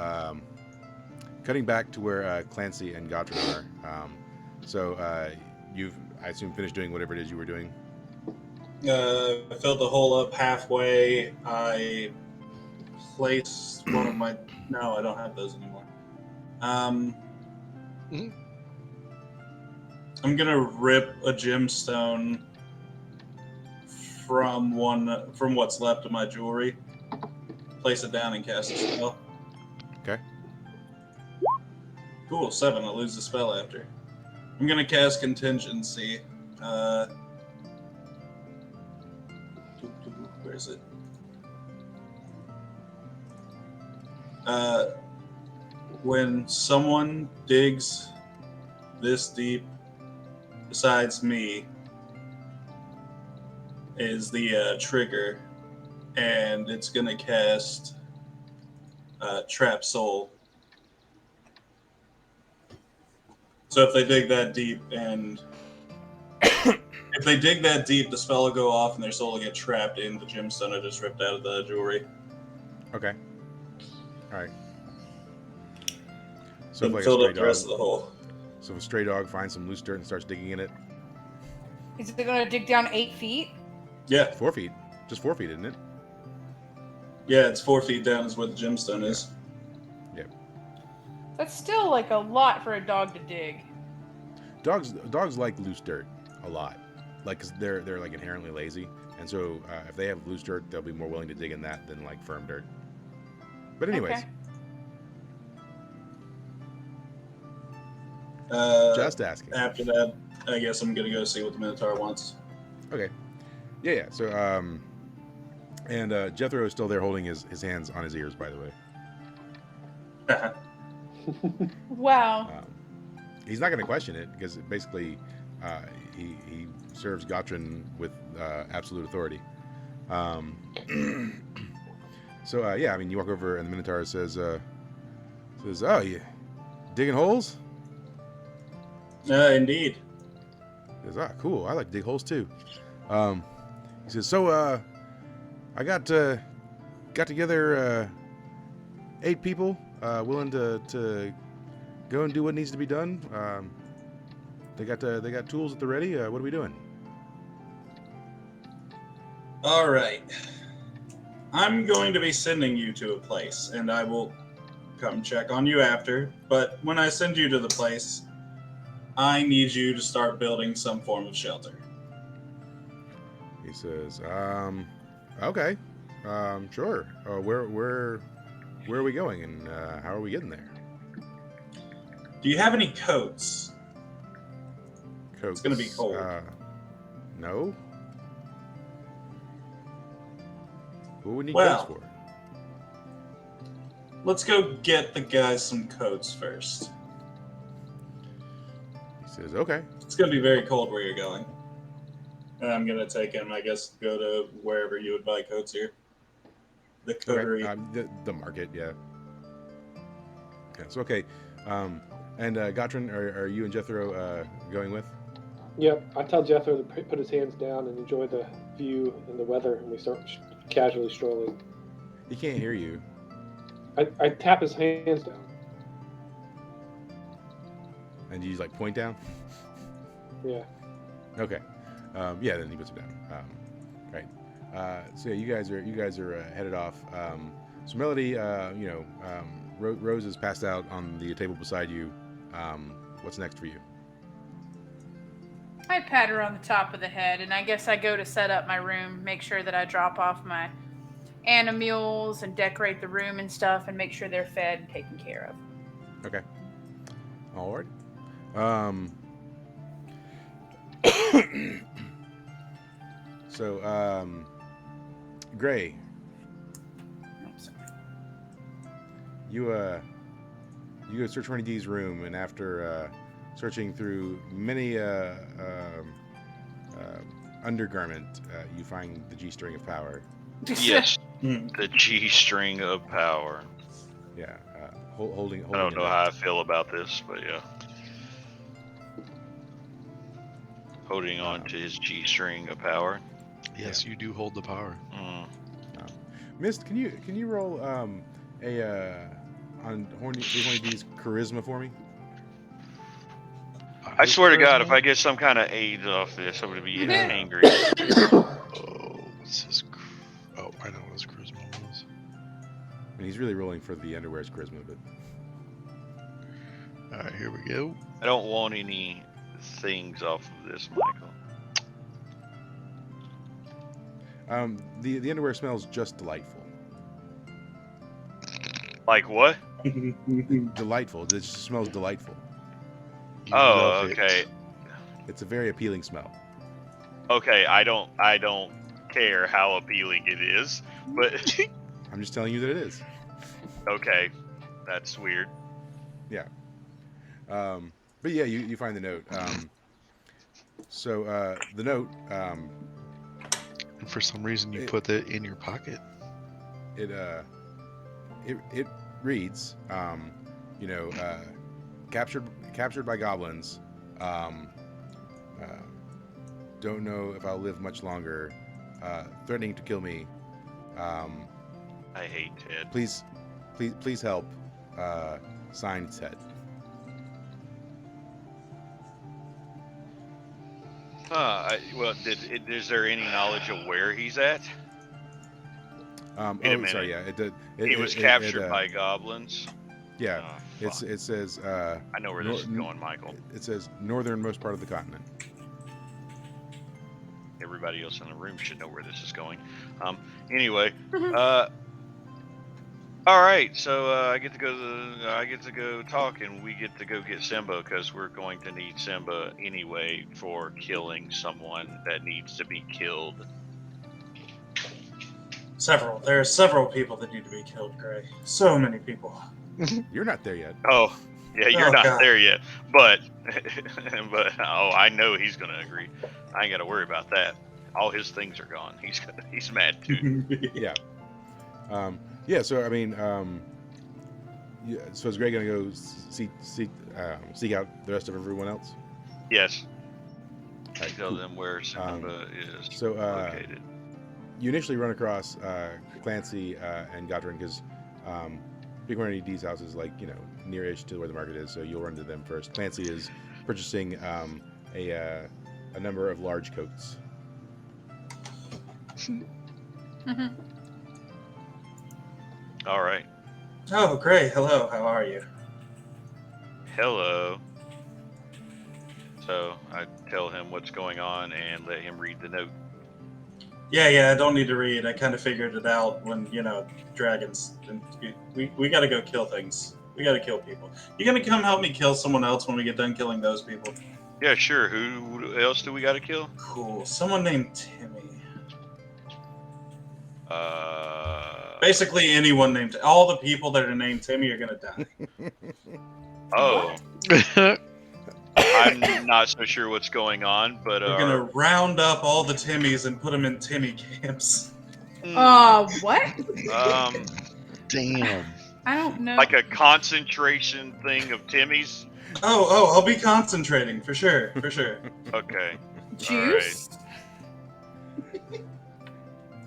cutting back to where Clancy and Gottrin are. You've, I assume, finished doing whatever it is you were doing? I filled the hole up halfway. I placed one of my... No, I don't have those anymore. I'm gonna rip a gemstone from what's left of my jewelry, place it down, and cast a spell. Okay. Cool, 7. I lose the spell after. I'm gonna cast Contingency. Where is it? When someone digs this deep, besides me, is the trigger, and it's gonna cast Trap Soul. So if they dig that deep, and if they dig that deep, the spell will go off, and their soul will get trapped in the gemstone I just ripped out of the jewelry. Okay. All right. So And if, like, filled a up stray the rest dog, of the hole. so if a stray dog finds some loose dirt and starts digging in it, Is it going to dig down 8 feet? Yeah, 4 feet, just 4 feet, isn't it? yeah, it's 4 feet down is where the gemstone is. That's still like a lot for a dog to dig. Dogs like loose dirt a lot, like, cause they're like inherently lazy, and so if they have loose dirt, they'll be more willing to dig in that than like firm dirt. But anyways, Okay. just asking. After that, I guess I'm gonna go see what the Minotaur wants. Okay. Yeah. So and Jethro is still there holding his hands on his ears, by the way. Wow. He's not going to question it because basically he serves Gottrin with absolute authority. So yeah, I mean, you walk over and the Minotaur says, "Oh, you digging holes?" Indeed. He says, "Ah, cool. I like to dig holes too." He says, "So I got together 8 people willing to go and do what needs to be done. They got tools at the ready. What are we doing?" All right. I'm going to be sending you to a place, and I will come check on you after. But when I send you to the place, I need you to start building some form of shelter. He says, "Okay, sure. Where are we going, and how are we getting there?" Do you have any coats? Coats. It's gonna be cold. No. What would we need Well. coats for? Let's go get the guys some coats first. He says, "Okay." It's going to be very cold where you're going. And I'm going to take him, I guess, go to wherever you would buy coats here. The coterie. Okay. The market, yeah. Yes. Okay. And Gottrin, are you and Jethro going with? Yep, I tell Jethro to put his hands down and enjoy the view and the weather, and we start casually strolling. He can't hear you. I tap his hands down. And you like point down? Yeah. Okay. Yeah, then he puts it down. Right. So yeah, you guys are headed off. So Melody, Rose is passed out on the table beside you. What's next for you? I pat her on the top of the head, and I guess I go to set up my room, make sure that I drop off my animals and decorate the room and stuff, and make sure they're fed and taken care of. Okay. All right. So, Gray, I'm sorry. you go search Horny D's room, and after searching through many undergarment, you find the G-string of power. Yes, the G string of power. Yeah, holding. I don't a know note. how I feel about this, but yeah. Holding on to his G string of power. Yes, you do hold the power. Mm. Mist, can you roll on Horny D's charisma for me? I swear to God, if I get some kind of AIDS off this, I'm gonna be Yeah. angry. Oh, what's his? Oh, I know what his charisma was. I mean, he's really rolling for the underwear's charisma, but All right, here we go. I don't want any things off of this, Michael. The underwear smells just delightful. Like what? Delightful. It just smells delightful. You Oh, love it. okay. It's a very appealing smell. Okay, I don't care how appealing it is, but I'm just telling you that it is. okay, that's weird. But yeah, you find the note. So the note, And for some reason, you It- put that in your pocket. it reads, captured by goblins. Don't know if I'll live much longer. Threatening to kill me. I hate Ted. Please help. Signed, Ted. Is there any knowledge of where he's at? Wait a minute. Sorry, yeah, He was captured by goblins. Yeah, Oh, it says. I know where this is nor- going, Michael. It says northernmost part of the continent. Everybody else in the room should know where this is going. Anyway, all right. So I get to go talk, and we get to go get Simba because we're going to need Simba anyway for killing someone that needs to be killed. There are several people that need to be killed, Gray. So many people. You're not there yet. Oh, yeah, you're Oh, not God. there yet, but I know he's gonna agree. I ain't gotta worry about that. All his things are gone. He's mad too. Yeah. So I mean, so is Greg gonna go seek out the rest of everyone else? Yes. All right, Tell cool. them where Simba is So located. you initially run across Clancy and Godwin because Big Horny D's house is like nearish to where the market is, so you'll run to them first. Clancy is purchasing a number of large coats. All right. Oh, Gray. Hello. How are you? Hello. So I tell him what's going on and let him read the note. Yeah. I don't need to read. I kind of figured it out when dragons. We got to go kill things. We got to kill people. You gonna come help me kill someone else when we get done killing those people? Yeah, sure. Who else do we got to kill? Cool. Someone named Timmy. Uh. Basically, anyone named. All the people that are named Timmy are gonna die. Oh. I'm not so sure what's going on, but We're gonna round up all the Timmys and put them in Timmy camps. What? Damn. I don't know. like a concentration thing of Timmy's. Oh, I'll be concentrating for sure. Okay. Juice?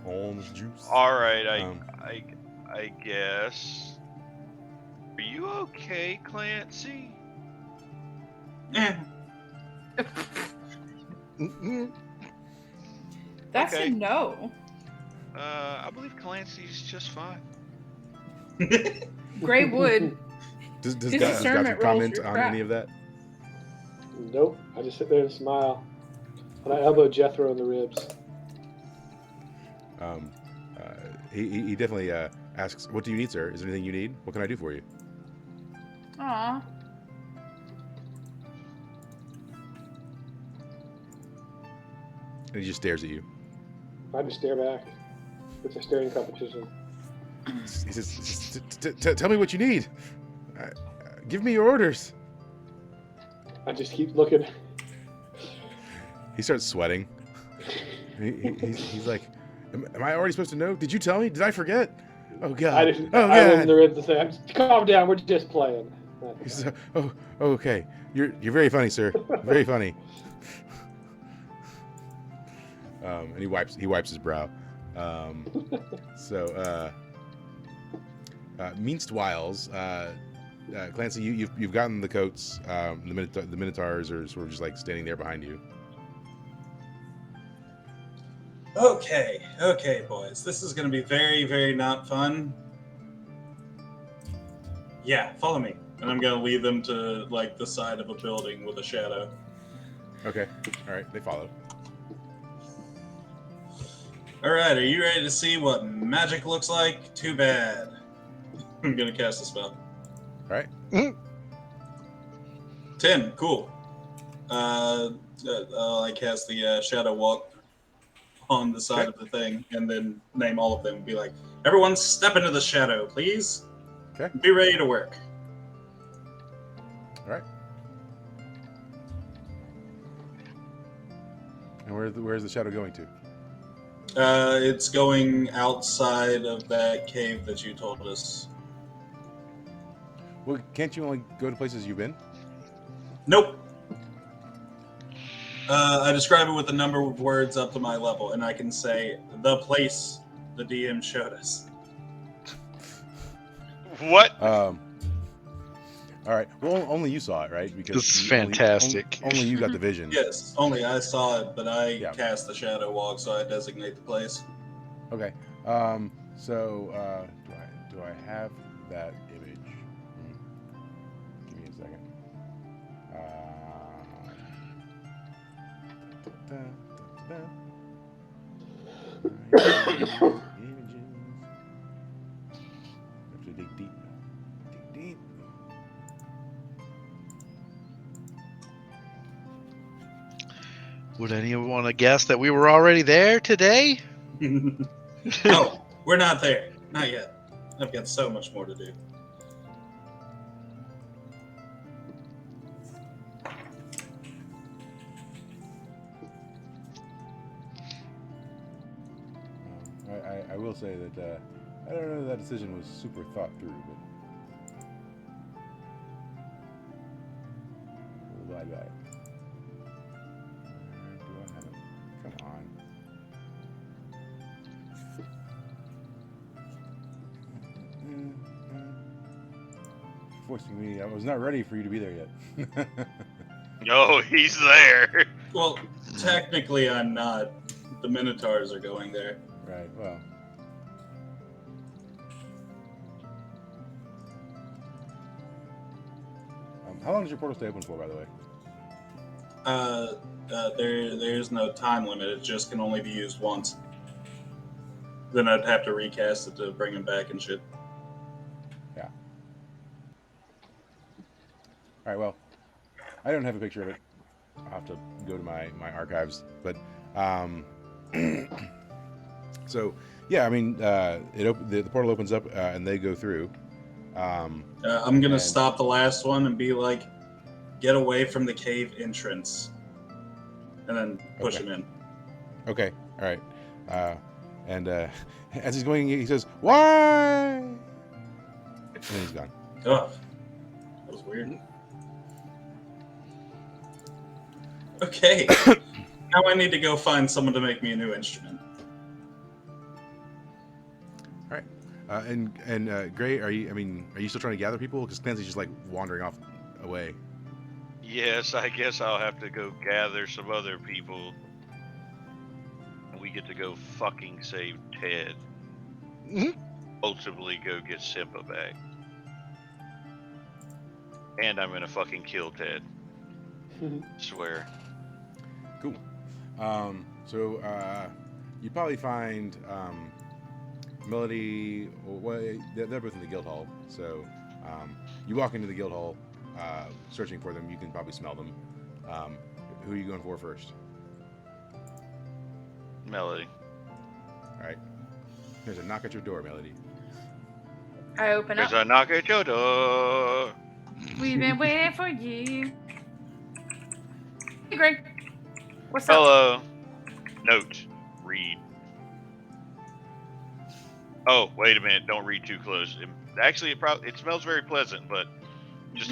Orange juice. All right. Um, I guess. Are you okay, Clancy? That's Okay. a no. I believe Clancy's just fine. Gray wood. Does His Godfrey discernment rolls comment are on crap. any of that? Nope. I just sit there and smile. And I elbow Jethro in the ribs. He definitely asks, "What do you need, sir? Is there anything you need? What can I do for you?" Aw. And he just stares at you. I just stare back. It's a staring competition. He says, "Tell me what you need. Give me your orders." I just keep looking. He starts sweating. He's like, am I already supposed to know? Did you tell me? Did I forget? Oh God! I just Oh I live in God! the ribs and say, "Calm down. We're just playing." He says, "Oh, okay. You're very funny, sir. Very funny." And he wipes his brow. Meanwhiles, Clancy, you've gotten the coats. The Minotaurs are sort of just like standing there behind you. Okay, boys. This is going to be very, very not fun. Yeah, follow me. And I'm going to lead them to, like, the side of a building with a shadow. Okay. All right. They follow. All right, are you ready to see what magic looks like? Too bad. I'm going to cast a spell. All right. 10, cool. I cast the shadow walk on the side of the thing, and then name all of them. Be like, everyone step into the shadow, please. Okay. Be ready to work. All right. And where's the shadow going to? It's going outside of that cave that you told us. Well, can't you only go to places you've been? Nope. I describe it with a number of words up to my level, and I can say the place the DM showed us. What? All right. Well, only you saw it, right? Because This is only- fantastic. Only you got the vision. Yes, only I saw it, but I Yeah. cast the shadow walk, so I designate the place. Okay. So do I have that image? Give me a second. Images. Have to dig deep. Dig deep. Would anyone want to guess that we were already there today? No, we're not there. Not yet. I've got so much more to do. I will say that I don't know that decision was super thought through, but we'll lie back. Where do I have it? Come on. Forcing me. I was not ready for you to be there yet. No, he's there. Well, technically I'm not. The Minotaurs are going there. Right. Well. How long does your portal stay open for, by the way? There's no time limit. It just can only be used once. Then I'd have to recast it to bring him back and shit. Yeah. All right. Well, I don't have a picture of it. I'll have to go to my archives. But so yeah, I mean, the portal opens up and they go through. I'm gonna And- stop the last one and be like, get away from the cave entrance, and then push Okay. him in. Okay. All right. And as he's going, he says, "Why?" And then he's gone. Oh, that was weird. Okay, now I need to go find someone to make me a new instrument. All right. And Gray, are you still trying to gather people? Because Clancy's just like wandering off away. Yes, I guess I'll have to go gather some other people. And we get to go fucking save Ted. Ultimately go get Simba back. And I'm gonna fucking kill Ted. Swear. Cool. You probably find Melody. Well, they're both in the guild hall. So you walk into the guild hall, searching for them. You can probably smell them. Who are you going for first? Melody. All right. There's a knock at your door, Melody. I open There's up. a knock at your door. We've been waiting for you. Hey, Greg. What's up? Hello. Note. Read. Oh, wait a minute. Don't read too close. Actually, it smells very pleasant, but just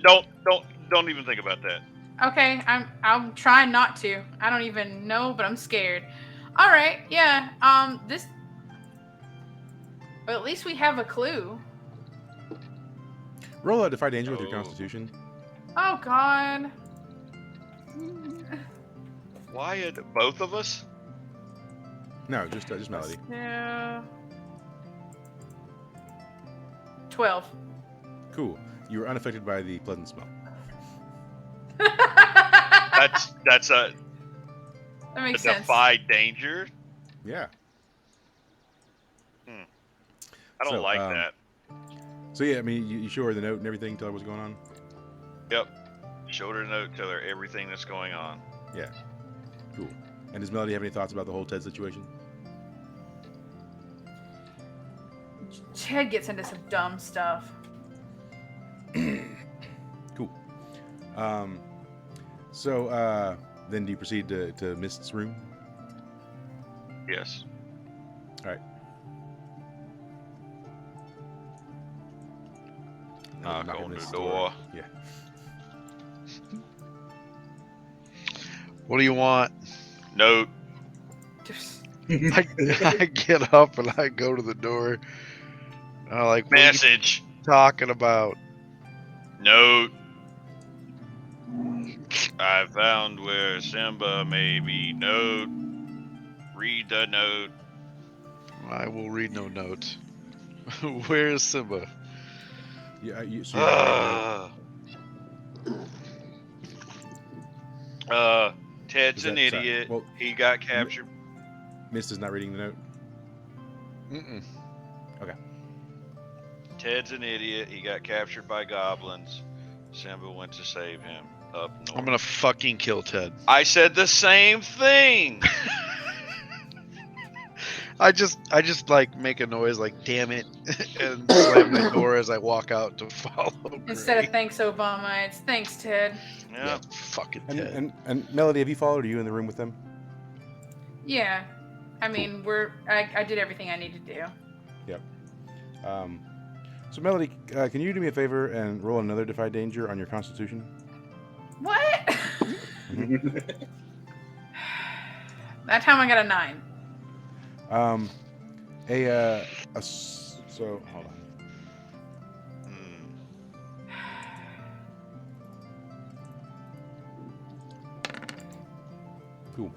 don't even think about that. Okay, I'm trying not to. I don't even know, but I'm scared. All right, yeah. This. Well, at least we have a clue. Roll a Defy Danger with your Oh. Constitution. Oh God. Why both of us? No, just Melody. Yeah. 12. Cool. You were unaffected by the pleasant smell. That's a That makes sense. defy danger. Yeah. I don't So, like that. So yeah, I mean, you show her the note and everything, tell her what's going on. Yep. Showed her a note, tell her everything that's going on. Yeah. Cool. And does Melody have any thoughts about the whole Ted situation? Ted gets into some dumb stuff. Cool. Then do you proceed to Mist's room? Yes. All right. Knock at on the Mist's door. Yeah. What do you want? Note. Just- I get up and I go to the door. I'm like, what are you Message. talking about? Note. I found where Simba may be. Note. Read the note. I will read no note. Where is Simba? Yeah. So you have Ted's Is an that- sorry. idiot. Well- He got captured. Mist is not reading the note. Mm-mm. Ted's an idiot. He got captured by goblins. Simba went to save him up north. I'm gonna fucking kill Ted. I said the same thing. I just like make a noise like damn it and slam the door as I walk out to follow. Instead Gray. of thanks, Obama, it's thanks, Ted. Yeah. Yeah, fucking Ted. And Melody, have you followed? Are you in the room with them? Yeah. I mean, I did everything I needed to do. Yep. So Melody, can you do me a favor and roll another Defy Danger on your Constitution? What? That time I got a 9. So hold on. Cool.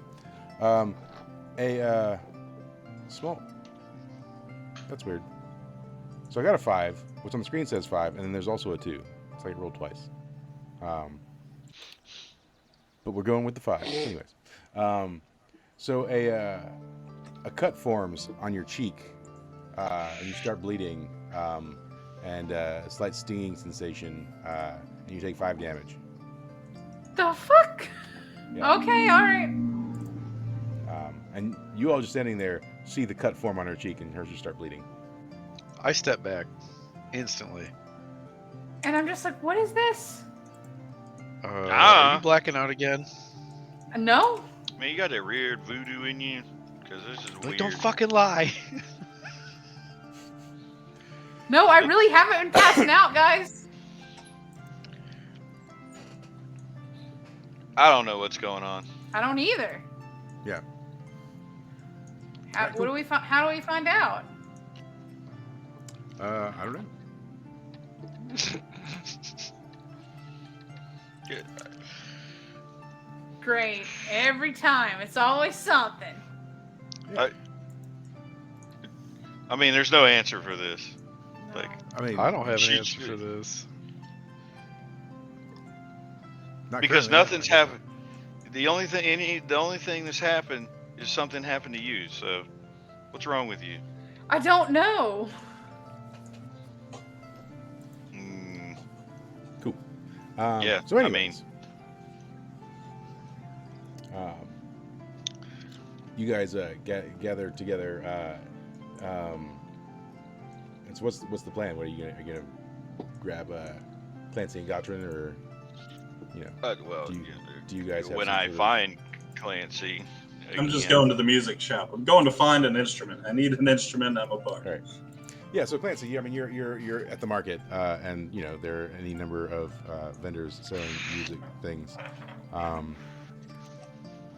Small. That's weird. So I got a 5, which on the screen says 5, and then there's also a 2. It's like it rolled twice. But we're going with the 5, anyways. So a cut forms on your cheek, and you start bleeding, and a slight stinging sensation, and you take 5 damage. The fuck? Yeah. Okay, alright. And you all just standing there see the cut form on her cheek, and hers just start bleeding. I step back instantly. And I'm just like, what is this? Are you blacking out again? No? Man, you got that weird voodoo in you. Because this is Like, weird. don't fucking lie. No, I really haven't been passing out, guys. I don't know what's going on. I don't either. Yeah. How do we find out? I don't know. Great. Every time. It's always something. I mean, there's no answer for this. No. Like, I mean, I don't have an She- answer for this. not because currently, nothing's I guess. happened. The only thing that's happened is something happened to you. So, what's wrong with you? I don't know. Mm, Cool. Yeah, So I anyways, you guys gather together. And so what's the plan? What are you gonna grab Clancy and Gottrin, or well, do you guys have when some I sort of- find Clancy, I'm just again, going to the music shop. I'm going to find an instrument. I need an instrument. I'm a bard. All right. Yeah, so Clancy, I mean, you're at the market, and there are any number of vendors selling music things.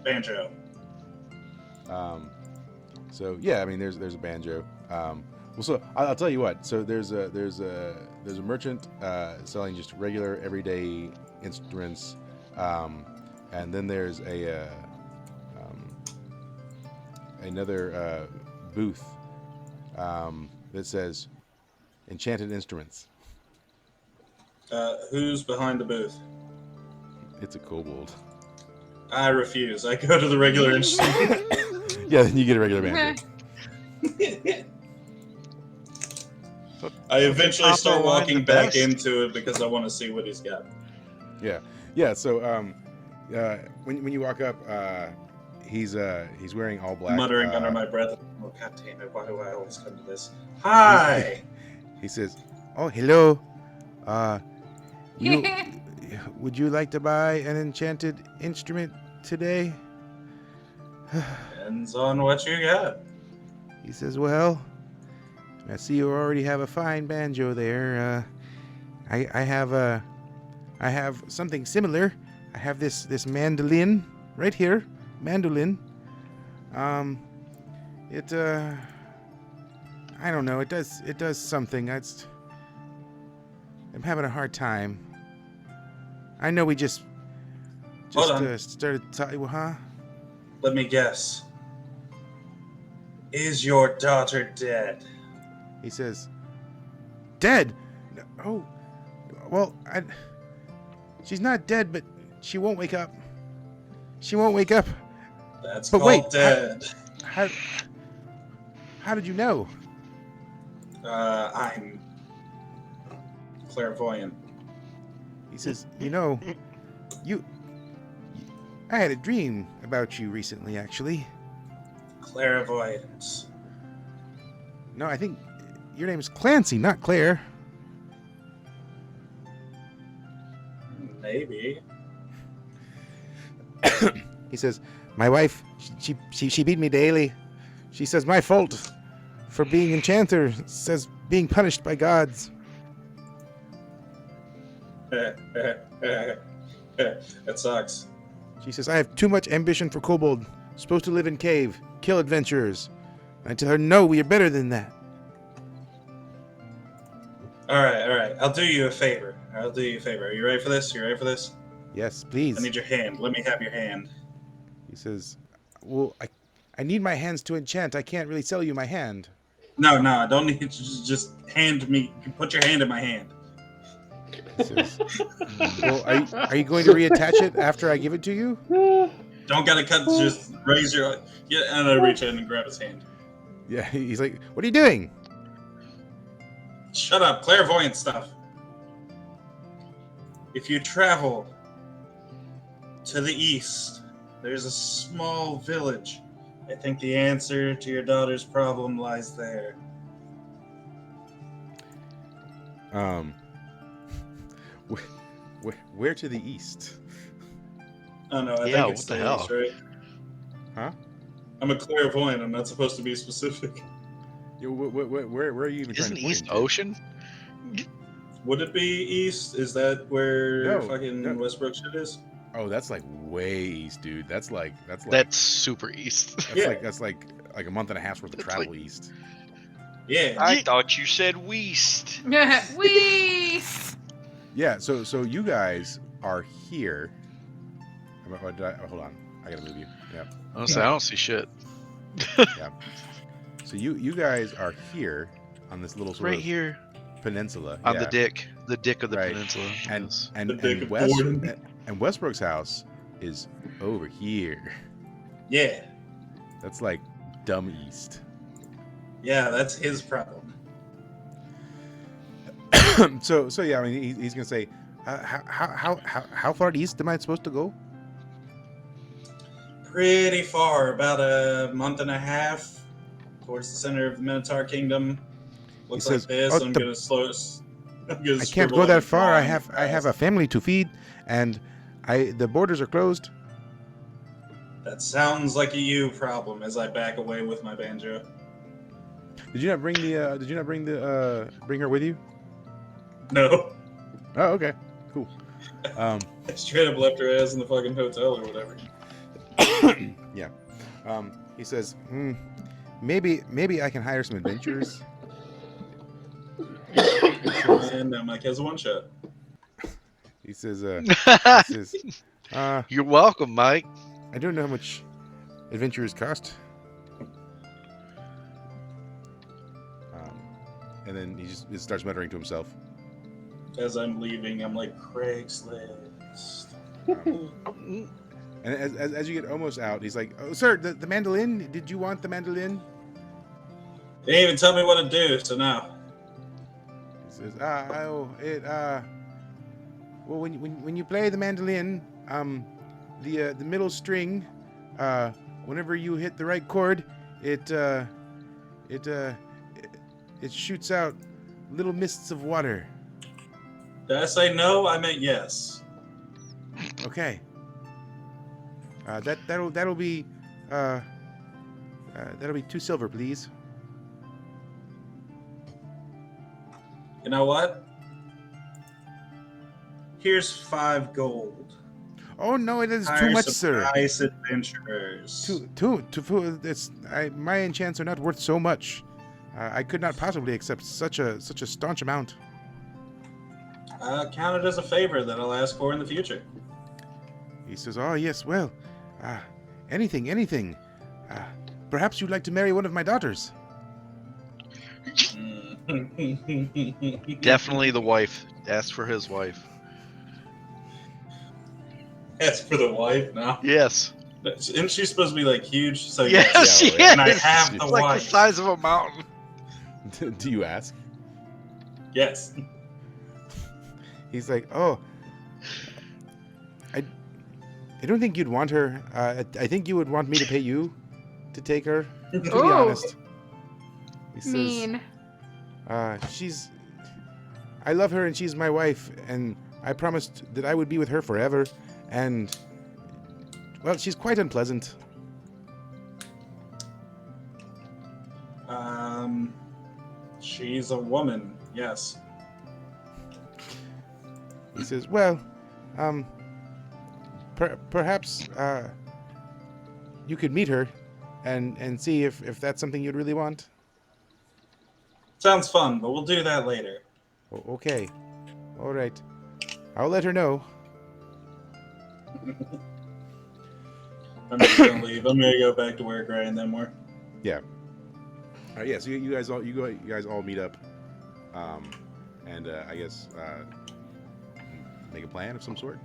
Banjo. So yeah, I mean, there's a banjo. Well, so I'll tell you what. So there's a merchant selling just regular everyday instruments, and then there's another booth that says Enchanted Instruments. Who's behind the booth? It's a kobold. I refuse. I go to the regular instrument. Yeah, then you get a regular banjo. I eventually Top start of the line, walking the back best. into it because I want to see what he's got. Yeah. So when you walk up, he's wearing all black. Muttering under my breath, "Oh God damn it! Why do I always come to this?" Hi. He says, "Oh, hello. Would you like to buy an enchanted instrument today?" Depends on what you got. He says, "Well, I see you already have a fine banjo there. I have something similar. I have this mandolin right here. Mandolin. It I don't know. It does something. I'm having a hard time. I know we just Hold on. started talking, huh?" Let me guess. Is your daughter dead? He says, "Dead? Oh, well, she's not dead, but she won't wake up. She won't wake up. That's But called wait, dead. How did you know?" I'm clairvoyant. He says, I had a dream about you recently, actually. Clairvoyance. No, I think your name is Clancy, not Claire." Maybe. He says, "My wife, she beat me daily. She says my fault for being enchanter, says being punished by gods." That sucks. She says, "I have too much ambition for kobold. Supposed to live in cave, kill adventurers." And I tell her, "No, we are better than that." All right. I'll do you a favor. Are you ready for this? "Yes, please." I need your hand. Let me have your hand. He says, "Well, I need my hands to enchant. I can't really sell you my hand." No, I don't need you to just hand me. Put your hand in my hand. He says, "Well, are you going to reattach it after I give it to you?" Don't gotta cut. Just raise your. Yeah, and I reach in and grab his hand. Yeah, he's like, "What are you doing?" Shut up, clairvoyant stuff. If you travel to the east, there's a small village. I think the answer to your daughter's problem lies there. Where to the east? Oh no, I Yeah, think it's what the the hell? east, right? Huh? I'm a clairvoyant. I'm not supposed to be specific. Where are you even trying Isn't to point East to? Ocean? Would it be east? Is that where No, fucking no. Westbrook shit is? Oh, that's like way east, dude. That's like That's super east. Yeah. that's like a month and a half's worth of That's travel east. Yeah. I thought you said Weast. Wee! Yeah, so you guys are here. Hold on. I gotta move you. Yeah. Honestly, I don't see shit. Yeah. So you guys are here on this little sort Right of here peninsula. on yeah. the dick of the Right. peninsula. And Yes. and The dick and of West boredom. and Westbrook's house is over here. Yeah. That's like dumb east. Yeah, that's his problem. So yeah, I mean he's gonna say, how far east am I supposed to go? Pretty far, about a month and a half, towards the center of the Minotaur Kingdom. Looks says, like this. "Oh, I'm the- gonna slow it. I'm gonna I can't scribble go on that the far. I drawing have a fast. family to feed, and the borders are closed." That sounds like a you problem. As I back away with my banjo. Did you not bring bring her with you? No, Oh, okay, cool. I straight up left her ass in the fucking hotel or whatever. Yeah. He says, maybe I can hire some adventurers. And now Mike has a one shot. He says, You're welcome, Mike. I don't know how much adventurers cost. And then he just starts muttering to himself. As I'm leaving, I'm like, Craigslist. And as you get almost out, he's like, "Oh, sir, the mandolin. Did you want the mandolin?" They didn't even tell me what to do, so now. He says, well, when you play the mandolin, the middle string, whenever you hit the right chord, it shoots out little mists of water. Did I say no? I meant yes. Okay. That'll be 2 silver, please. You know what? Here's 5 gold. Oh no, it is too Hire much, some sir. Nice adventurers. My enchants are not worth so much. I could not possibly accept such a staunch amount. Count it as a favor that I'll ask for in the future. He says, "Oh yes, well, anything. Perhaps you'd like to marry one of my daughters." Definitely the wife. Ask for his wife. That's for the wife now. Yes. Isn't she supposed to be like huge? So Yes, yeah, she well, yeah. is. And I have the It's like wife. the size of a mountain. Do you ask? Yes. He's like, "Oh, I don't think you'd want her. I think you would want me to pay you to take her. To be Ooh. honest." He says, Mean. I love her and she's my wife, and I promised that I would be with her forever, and, well, she's quite unpleasant. She's a woman. Yes. He says, "Well, perhaps you could meet her and see if that's something you'd really want." Sounds fun, but we'll do that later. Okay. All right. I'll let her know. I'm just gonna leave. I'm gonna go back to work right and then more. Yeah. All right. Yeah. So you guys all meet up, and I guess make a plan of some sort.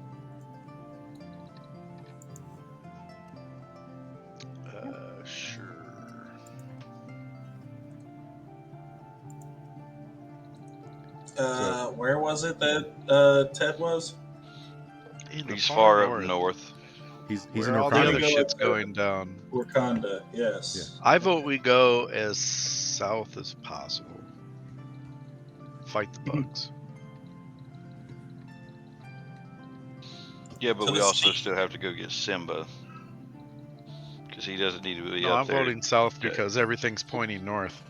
Sure. Where was it that Ted was? In the He's far far up north. He's Where in all the Wakanda. other Go shit's up- going down. Wakanda. Yes. I vote we go as south as possible. Fight the bugs. Yeah, but To we the also sea. still have to go get Simba. Because he doesn't need to be No, up I'm there. voting south because everything's pointing north.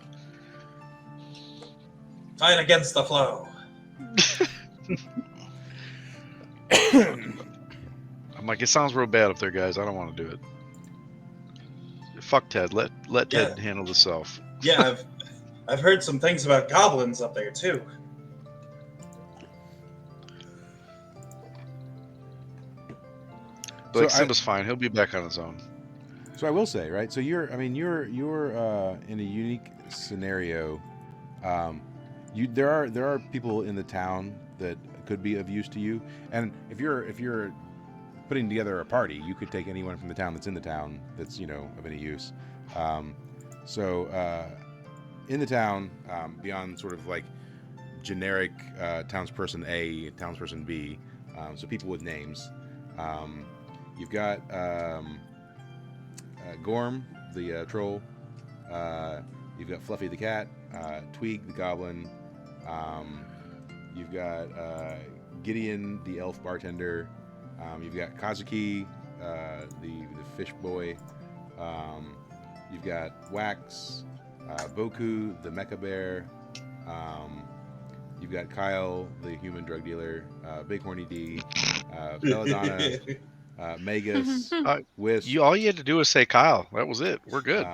Fight against the flow. I'm like, it sounds real bad up there, guys. I don't want to do it. Fuck Ted. Let Ted handle the self. Yeah, I've heard some things about goblins up there too. But like So Simba's fine. He'll be back on his own. So I will say, right? So you're in a unique scenario. There are people in the town that could be of use to you, and if you're putting together a party, you could take anyone from the town that's in the town that's of any use. In the town, beyond sort of like generic townsperson A, townsperson B, so people with names. You've got Gorm, the troll. You've got Fluffy the cat, Tweeg the goblin. You've got Gideon the elf bartender. You've got Kazuki, the fish boy. You've got Wax, Boku the mecha bear. You've got Kyle the human drug dealer. Big Horny D, Belladonna, Magus, Wisp. All you had to do was say Kyle. That was it. We're good.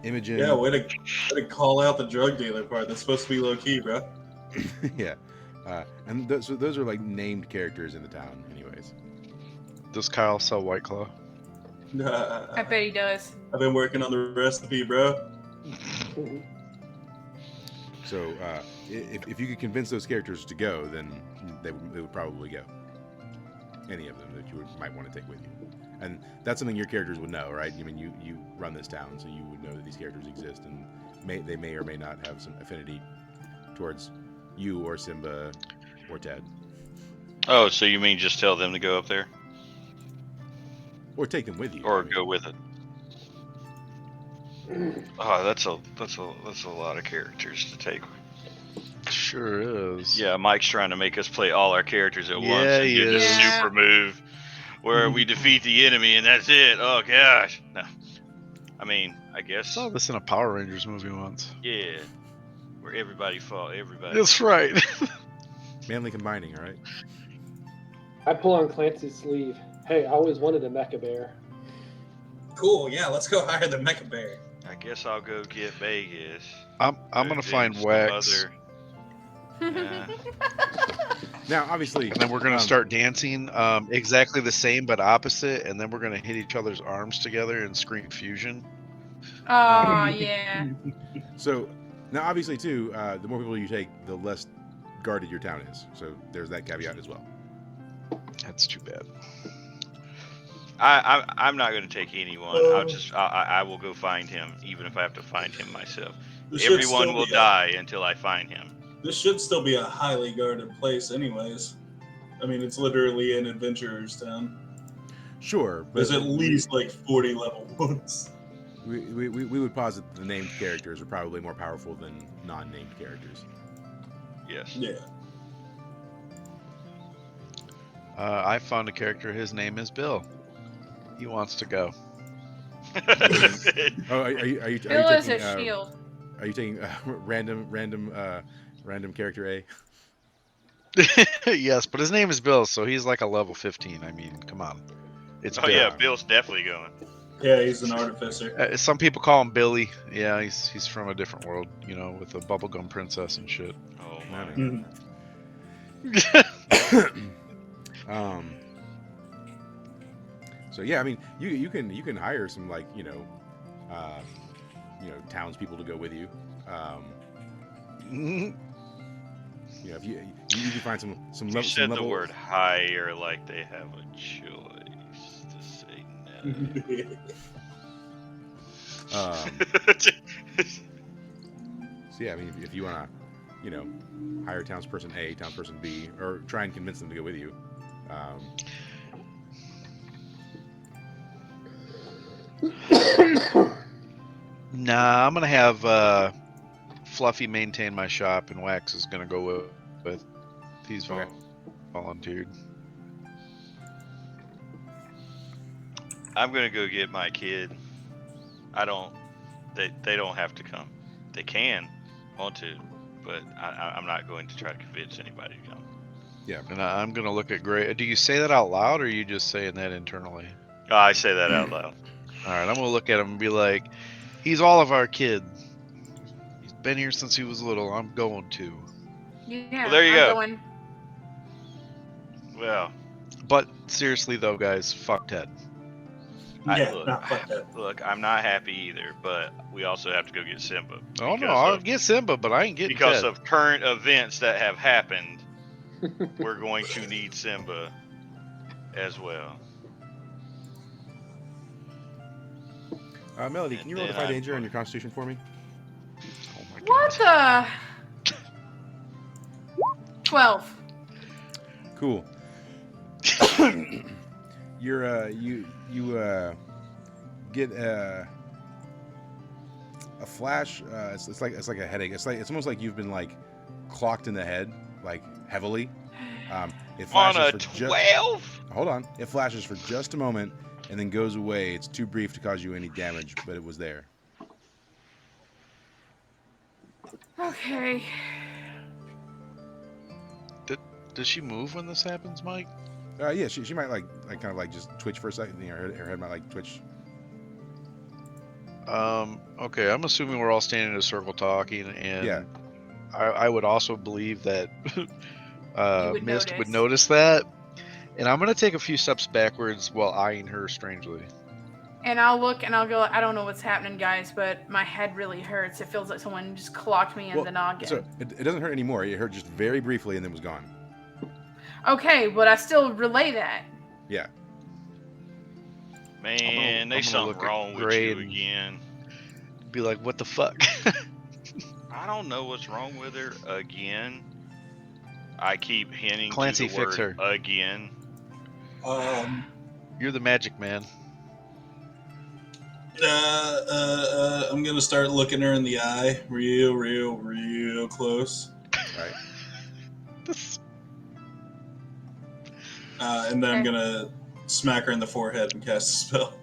Imogen. Yeah, way to call out the drug dealer part. That's supposed to be low key, bro. Yeah. And those are like named characters in the town, anyways. Does Kyle sell White Claw? I bet he does. I've been working on the recipe, bro. So if you could convince those characters to go, then they would probably go. Any of them that you might want to take with you. And that's something your characters would know, right? I mean, you run this town, so you would know that these characters exist, and they may or may not have some affinity towards you or Simba or Ted. Oh, so you mean just tell them to go up there? Or take them with you. Or go with it? Oh, that's a lot of characters to take. Sure is. Yeah, Mike's trying to make us play all our characters at once and he do the is. super move where we defeat the enemy and that's it. Oh gosh. No. I mean, I I guess. saw this in a Power Rangers movie once. Yeah. Where everybody fought everybody. That's right. Manly combining, all right? I pull on Clancy's sleeve. Hey, I always wanted a mecha bear. Cool, yeah, let's go hire the mecha bear. I guess I'll go get Vegas. I'm gonna find Some Wax. other- Now, obviously, And then we're gonna start dancing exactly the same but opposite, and then we're gonna hit each other's arms together and scream fusion. Oh, yeah. So now, obviously, too, the more people you take, the less guarded your town is. So there's that caveat as well. That's too bad. I'm not going to take anyone. I will go find him, even if I have to find him myself. This should Everyone still will be die until I find him. This should still be a highly guarded place, anyways. I mean, it's literally an adventurer's town. Sure, but There's at least like 40 level ones. we would posit the named characters are probably more powerful than non-named characters. Yes. Yeah. I found a character. His name is Bill. He wants to go. Oh, are you Bill is taking, a shield. Are you taking random character A? Yes, but his name is Bill, so he's like a level 15. I mean, come on. It's Oh Bill. yeah, Bill's definitely going. Yeah, he's an artificer. Some people call him Billy. Yeah, he's from a different world, you know, with a bubblegum princess and shit. Oh my. Mhm. So yeah, I mean, you can hire some like townspeople to go with you. If you can find some You level. said the word hire like they have a choice to say no. So yeah, I mean, if you want to, hire townsperson A, townsperson B, or try and convince them to go with you. Nah, I'm gonna have Fluffy maintain my shop, and Wax is gonna go with. He's Okay. volunteered. I'm gonna go get my kid. They don't have to come. They can want to, but I'm not going to try to convince anybody to come. Yeah. And I'm gonna look at Gray. Do you say that out loud, or are you just saying that internally? Oh, I say that out loud. All right, I'm gonna look at him and be like, "He's all of our kid. He's been here since he was little. I'm going to." Yeah. Well, there you I'm go. Going... Well, But seriously though, guys, fuck Ted. Fuck that. Look, I'm not happy either, but we also have to go get Simba. Oh no, because I'll of- get Simba, but I ain't getting Because Ted. of current events that have happened, we're going to need Simba as well. Melody, can you roll And Defy then Danger on your Constitution for me? Oh my What god. the? 12. Cool. You get a flash. It's like a headache. It's almost like you've been like clocked in the head, like heavily. It On flashes a for 12? hold on. It flashes for just a moment and then goes away. It's too brief to cause you any damage, but it was there. Okay. Does she move when this happens, Mike? Yeah, she might like kind of like just twitch for a second. You know, her head might like twitch. Okay, I'm assuming we're all standing in a circle talking, and Yeah. I would also believe that would Mist would notice. notice that, and I'm gonna take a few steps backwards while eyeing her strangely. And I'll look and I'll go, I don't know what's happening, guys, but my head really hurts. It feels like someone just clocked me in the noggin. So it doesn't hurt anymore. It hurt just very briefly and then was gone. Okay, but I still relay that. Yeah. Man, I'm there's gonna something look at wrong with Gray you and- again. Be like, what the fuck? I don't know what's wrong with her again. I keep hinting Clancy, to the fix word her. again. You're the magic man. I'm gonna start looking her in the eye, real close, All right. and then I'm Okay. gonna smack her in the forehead and cast a spell.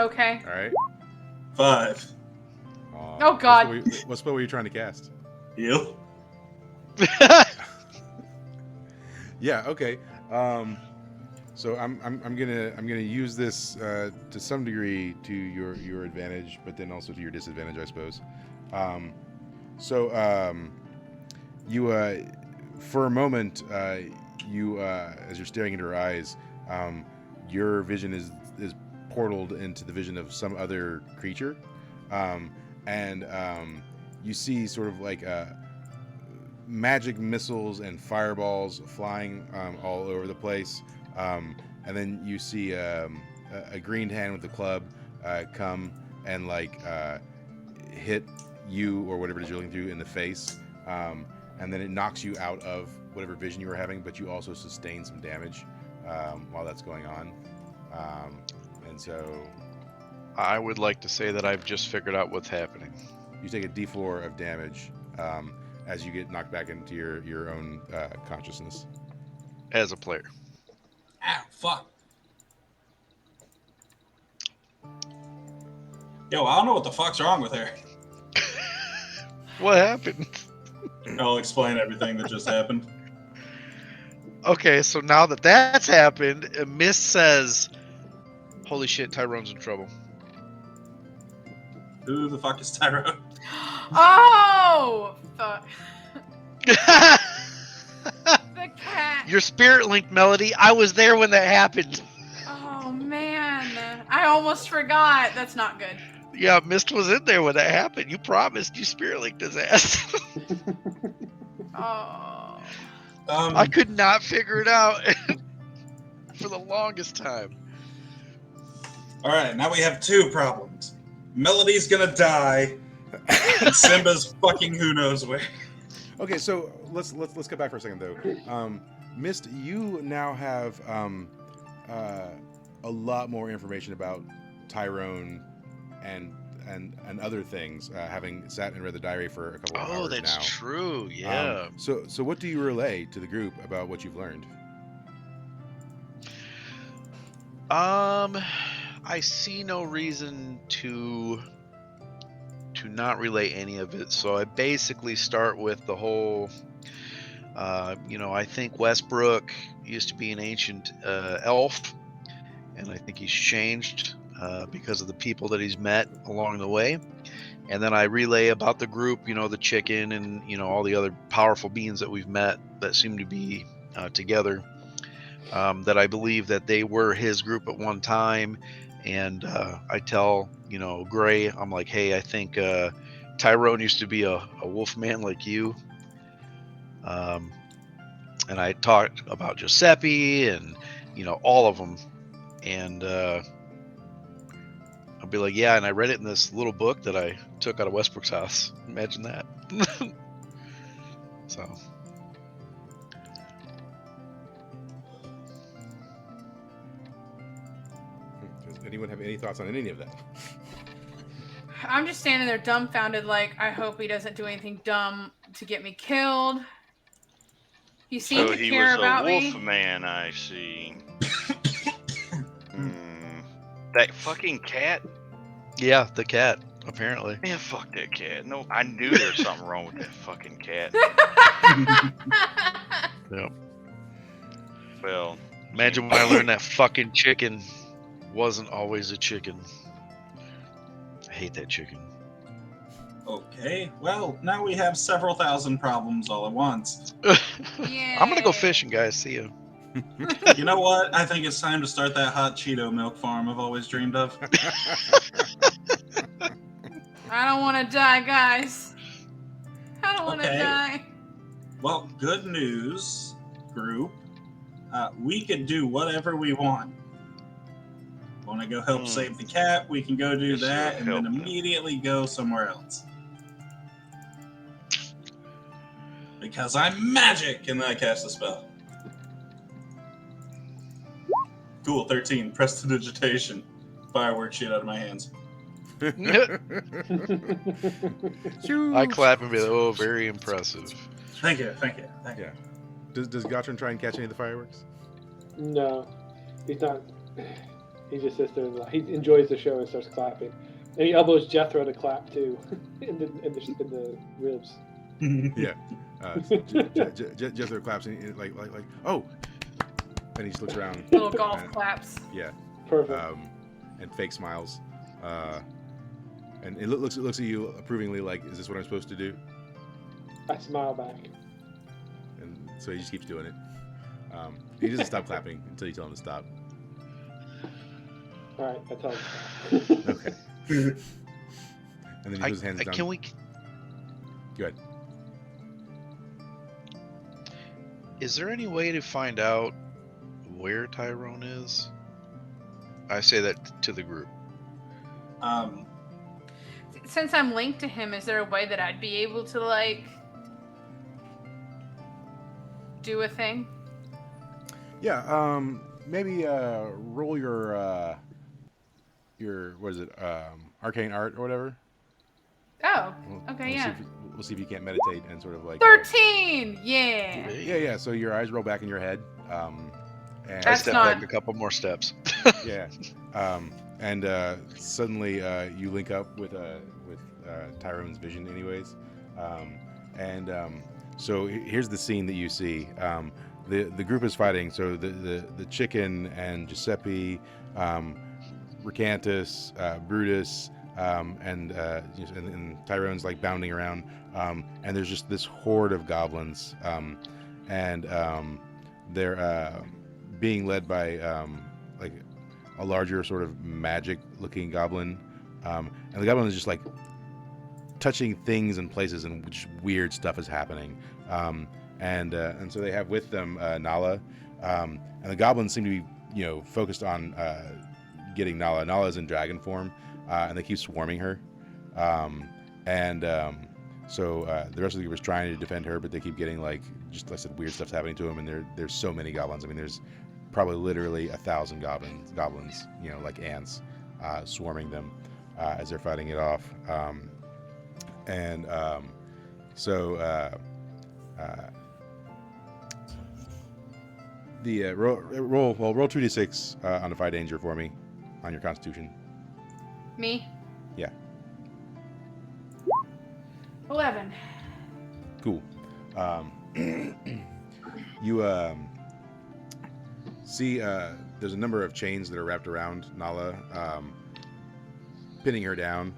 Okay. All right. 5. Oh, God. What spell were you trying to cast? Heal. Yeah. Okay. So I'm gonna use this to some degree to your advantage, but then also to your disadvantage, I suppose. You for a moment you as you're staring into her eyes, your vision is portaled into the vision of some other creature, and you see sort of like magic missiles and fireballs flying all over the place. And then you see a green hand with a club come and like hit you or whatever it is you're looking through in the face. And then it knocks you out of whatever vision you were having, but you also sustain some damage while that's going on. And so I would like to say that I've just figured out what's happening. you take a D4 of damage as you get knocked back into your own consciousness. As a player. Ow, fuck. Yo, I don't know what the fuck's wrong with her. What happened? I'll explain everything that just happened. Okay, so now that that's happened, Mist says, holy shit, Tyrone's in trouble. Who the fuck is Tyrone? Oh! Fuck. The cat. Your spirit linked, Melody. I was there when that happened. Oh, man. I almost forgot. That's not good. Yeah, Mist was in there when that happened. You promised you spirit linked his ass. Oh. I could not figure it out for the longest time. Alright, now we have 2 problems. Melody's gonna die, and Simba's fucking who knows where. Okay, so let's get back for a second though. Mist, you now have a lot more information about Tyrone and other things, having sat and read the diary for a couple of hours now. Oh, that's true. Yeah. So what do you relay to the group about what you've learned? I see no reason to not relay any of it. So I basically start with the whole, I think Westbrook used to be an ancient elf, and I think he's changed because of the people that he's met along the way. And then I relay about the group, the chicken and, all the other powerful beings that we've met that seem to be together. that I believe that they were his group at one time. And I tell, Gray, I'm like, hey, I think Tyrone used to be a wolf man like you. And I talked about Giuseppe and, all of them. And I'll be like, yeah, and I read it in this little book that I took out of Westbrook's house. Imagine that. So. Does anyone have any thoughts on any of that? I'm just standing there dumbfounded, like, I hope he doesn't do anything dumb to get me killed. He seemed So to he care was a about wolf me. man, I see. That fucking cat? Yeah, the cat, apparently. Man, fuck that cat. No, I knew there was something wrong with that fucking cat. Yep. Well, Imagine when I learned that fucking chicken wasn't always a chicken. I hate that chicken. Okay, well, now we have several thousand problems all at once. I'm gonna go fishing, guys. See you. You know what? I think it's time to start that hot Cheeto milk farm I've always dreamed of. I don't want to die, guys. I don't want to Okay. die. Well, good news, group. We can do whatever we want. Want to go help save the cat? We can go do Yes, that sir. and then Help them. immediately go somewhere else. Because I'm magic, and then I cast a spell. Cool, 13. Prestidigitation. Fireworks shit out of my hands. I clap and be like, oh, very impressive. Thank you. Yeah. Does Gottron try and catch any of the fireworks? No, he's not. He just sits there and he enjoys the show and starts clapping. And he elbows Jethro to clap too, in the ribs. Yeah. Jethro claps and like oh, and he just looks around. Little golf and, claps. Yeah. Perfect. And fake smiles. And it looks at you approvingly, like, is this what I'm supposed to do? I smile back. And so he just keeps doing it. He doesn't stop clapping until you tell him to stop. All right, I tell him to stop. Okay. And then he puts his hands down. Can we? Go ahead. Is there any way to find out where Tyrone is? I say that to the group. Since I'm linked to him, is there a way that I'd be able to, like, do a thing? Yeah. Maybe roll your what is it? Arcane art or whatever. Oh, We'll okay, see yeah. we'll see if you can't meditate and sort of like 13! Yeah! Yeah. So your eyes roll back in your head. And I That's step not- back a couple more steps. yeah. And suddenly you link up with Tyrone's vision, anyways. So here's the scene that you see. The group is fighting. So the chicken and Giuseppe, Recantus, Brutus, and Tyrone's like bounding around. And there's just this horde of goblins. They're being led by like a larger sort of magic-looking goblin, and the goblin is just like touching things and places, and just weird stuff is happening. And so they have with them Nala, and the goblins seem to be focused on getting Nala. Nala's in dragon form, and they keep swarming her. So the rest of the group is trying to defend her, but they keep getting like just like I said, weird stuff's happening to them, and there's so many goblins. I mean, there's probably literally 1,000 goblins, like ants, swarming them as they're fighting it off. Roll 2d6 on Defy Danger for me on your Constitution. Me? Yeah. 11. Cool. You see there's a number of chains that are wrapped around Nala, pinning her down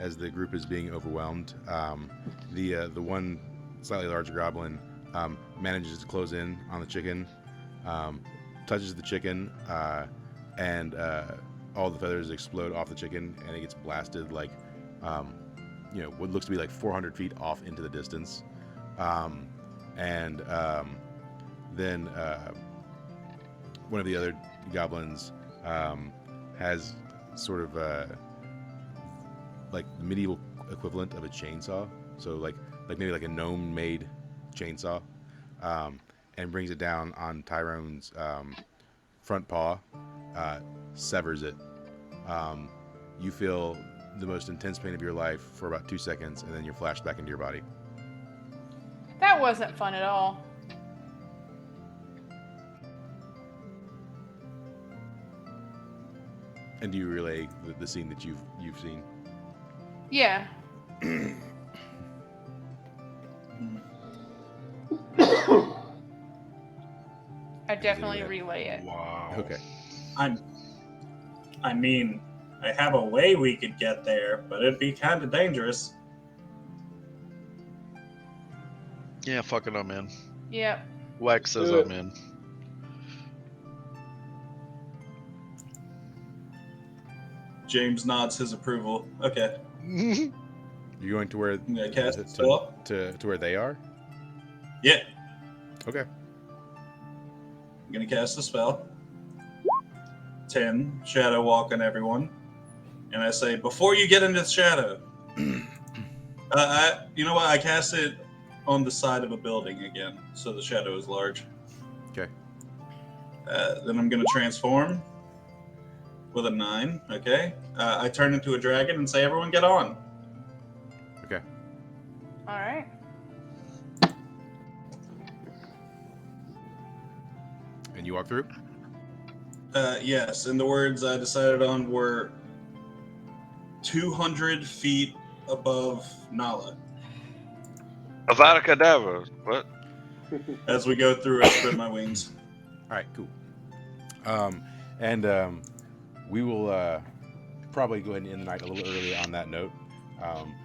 as the group is being overwhelmed. The one slightly larger goblin manages to close in on the chicken, touches the chicken, and all the feathers explode off the chicken, and it gets blasted like, what looks to be like 400 feet off into the distance. Then one of the other goblins has sort of like the medieval equivalent of a chainsaw, so like maybe like a gnome-made chainsaw, and brings it down on Tyrone's front paw, severs it. You feel the most intense pain of your life for about 2 seconds, and then you're flashed back into your body. That wasn't fun at all. And do you relay the scene that you've seen? Yeah. I definitely relay it. Wow. Okay. I mean, I have a way we could get there, but it'd be kind of dangerous. Yeah, fucking I'm in. Yep. Wax says Do it. I'm in. James nods his approval. Okay. You're going to where I'm gonna cast to, a spell. to where they are? Yeah. Okay. I'm gonna cast a spell. 10 shadow walk on everyone, and I say, before you get into the shadow, you know what? I cast it on the side of a building again, so the shadow is large. Okay. Then I'm gonna transform with a 9. Okay. I turn into a dragon and say, everyone get on. Okay. All right. And you walk through? Yes, and the words I decided on were 200 feet above Nala. Avada Kedavra. What? As we go through, I spread my wings. All right, cool. We will probably go ahead and end the night a little early on that note.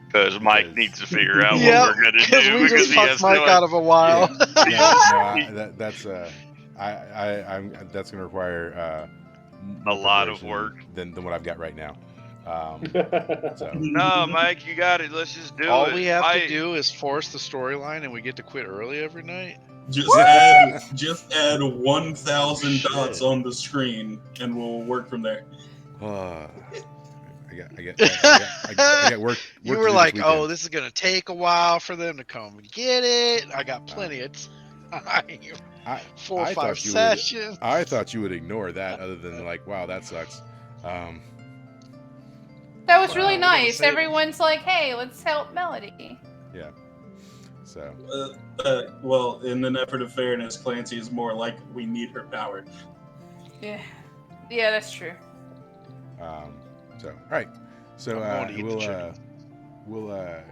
Because Mike Because- needs to figure out Yep, what we're gonna Because do we just he fucked has Mike no out of a while. That's going to require A more lot of preparation work. than what I've got right now. So No, Mike, you got it. Let's just do All it. we have to do is force the storyline, and we get to quit early every night. Just add 1,000 dots on the screen, and we'll work from there. I got work. You to were do like, this "Oh, weekend. this is gonna take a while for them to come and get it." I got plenty of time. I 4 or I 5 thought you would- sessions. I thought you would ignore that, other than like, wow, that sucks. That was really Wow, we gotta nice. save it. Everyone's like, "Hey, let's help Melody." Yeah. So Well, in an effort of fairness, Clancy is more like, we need her power. Yeah. Yeah, that's true. all right. So I'm going to eat the chicken. we'll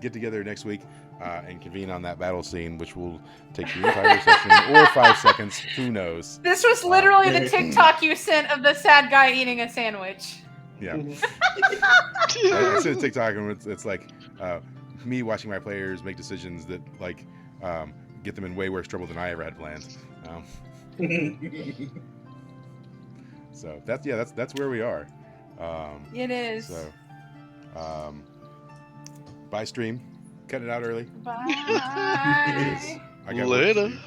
get together next week and convene on that battle scene, which will take the entire session or 5 seconds. Who knows? This was literally the TikTok you sent of the sad guy eating a sandwich. Yeah. I sent a TikTok and it's like me watching my players make decisions that like get them in way worse trouble than I ever had planned. So that's where we are. It is. So bye stream. Cut it out early. Bye. I got work to Later. do.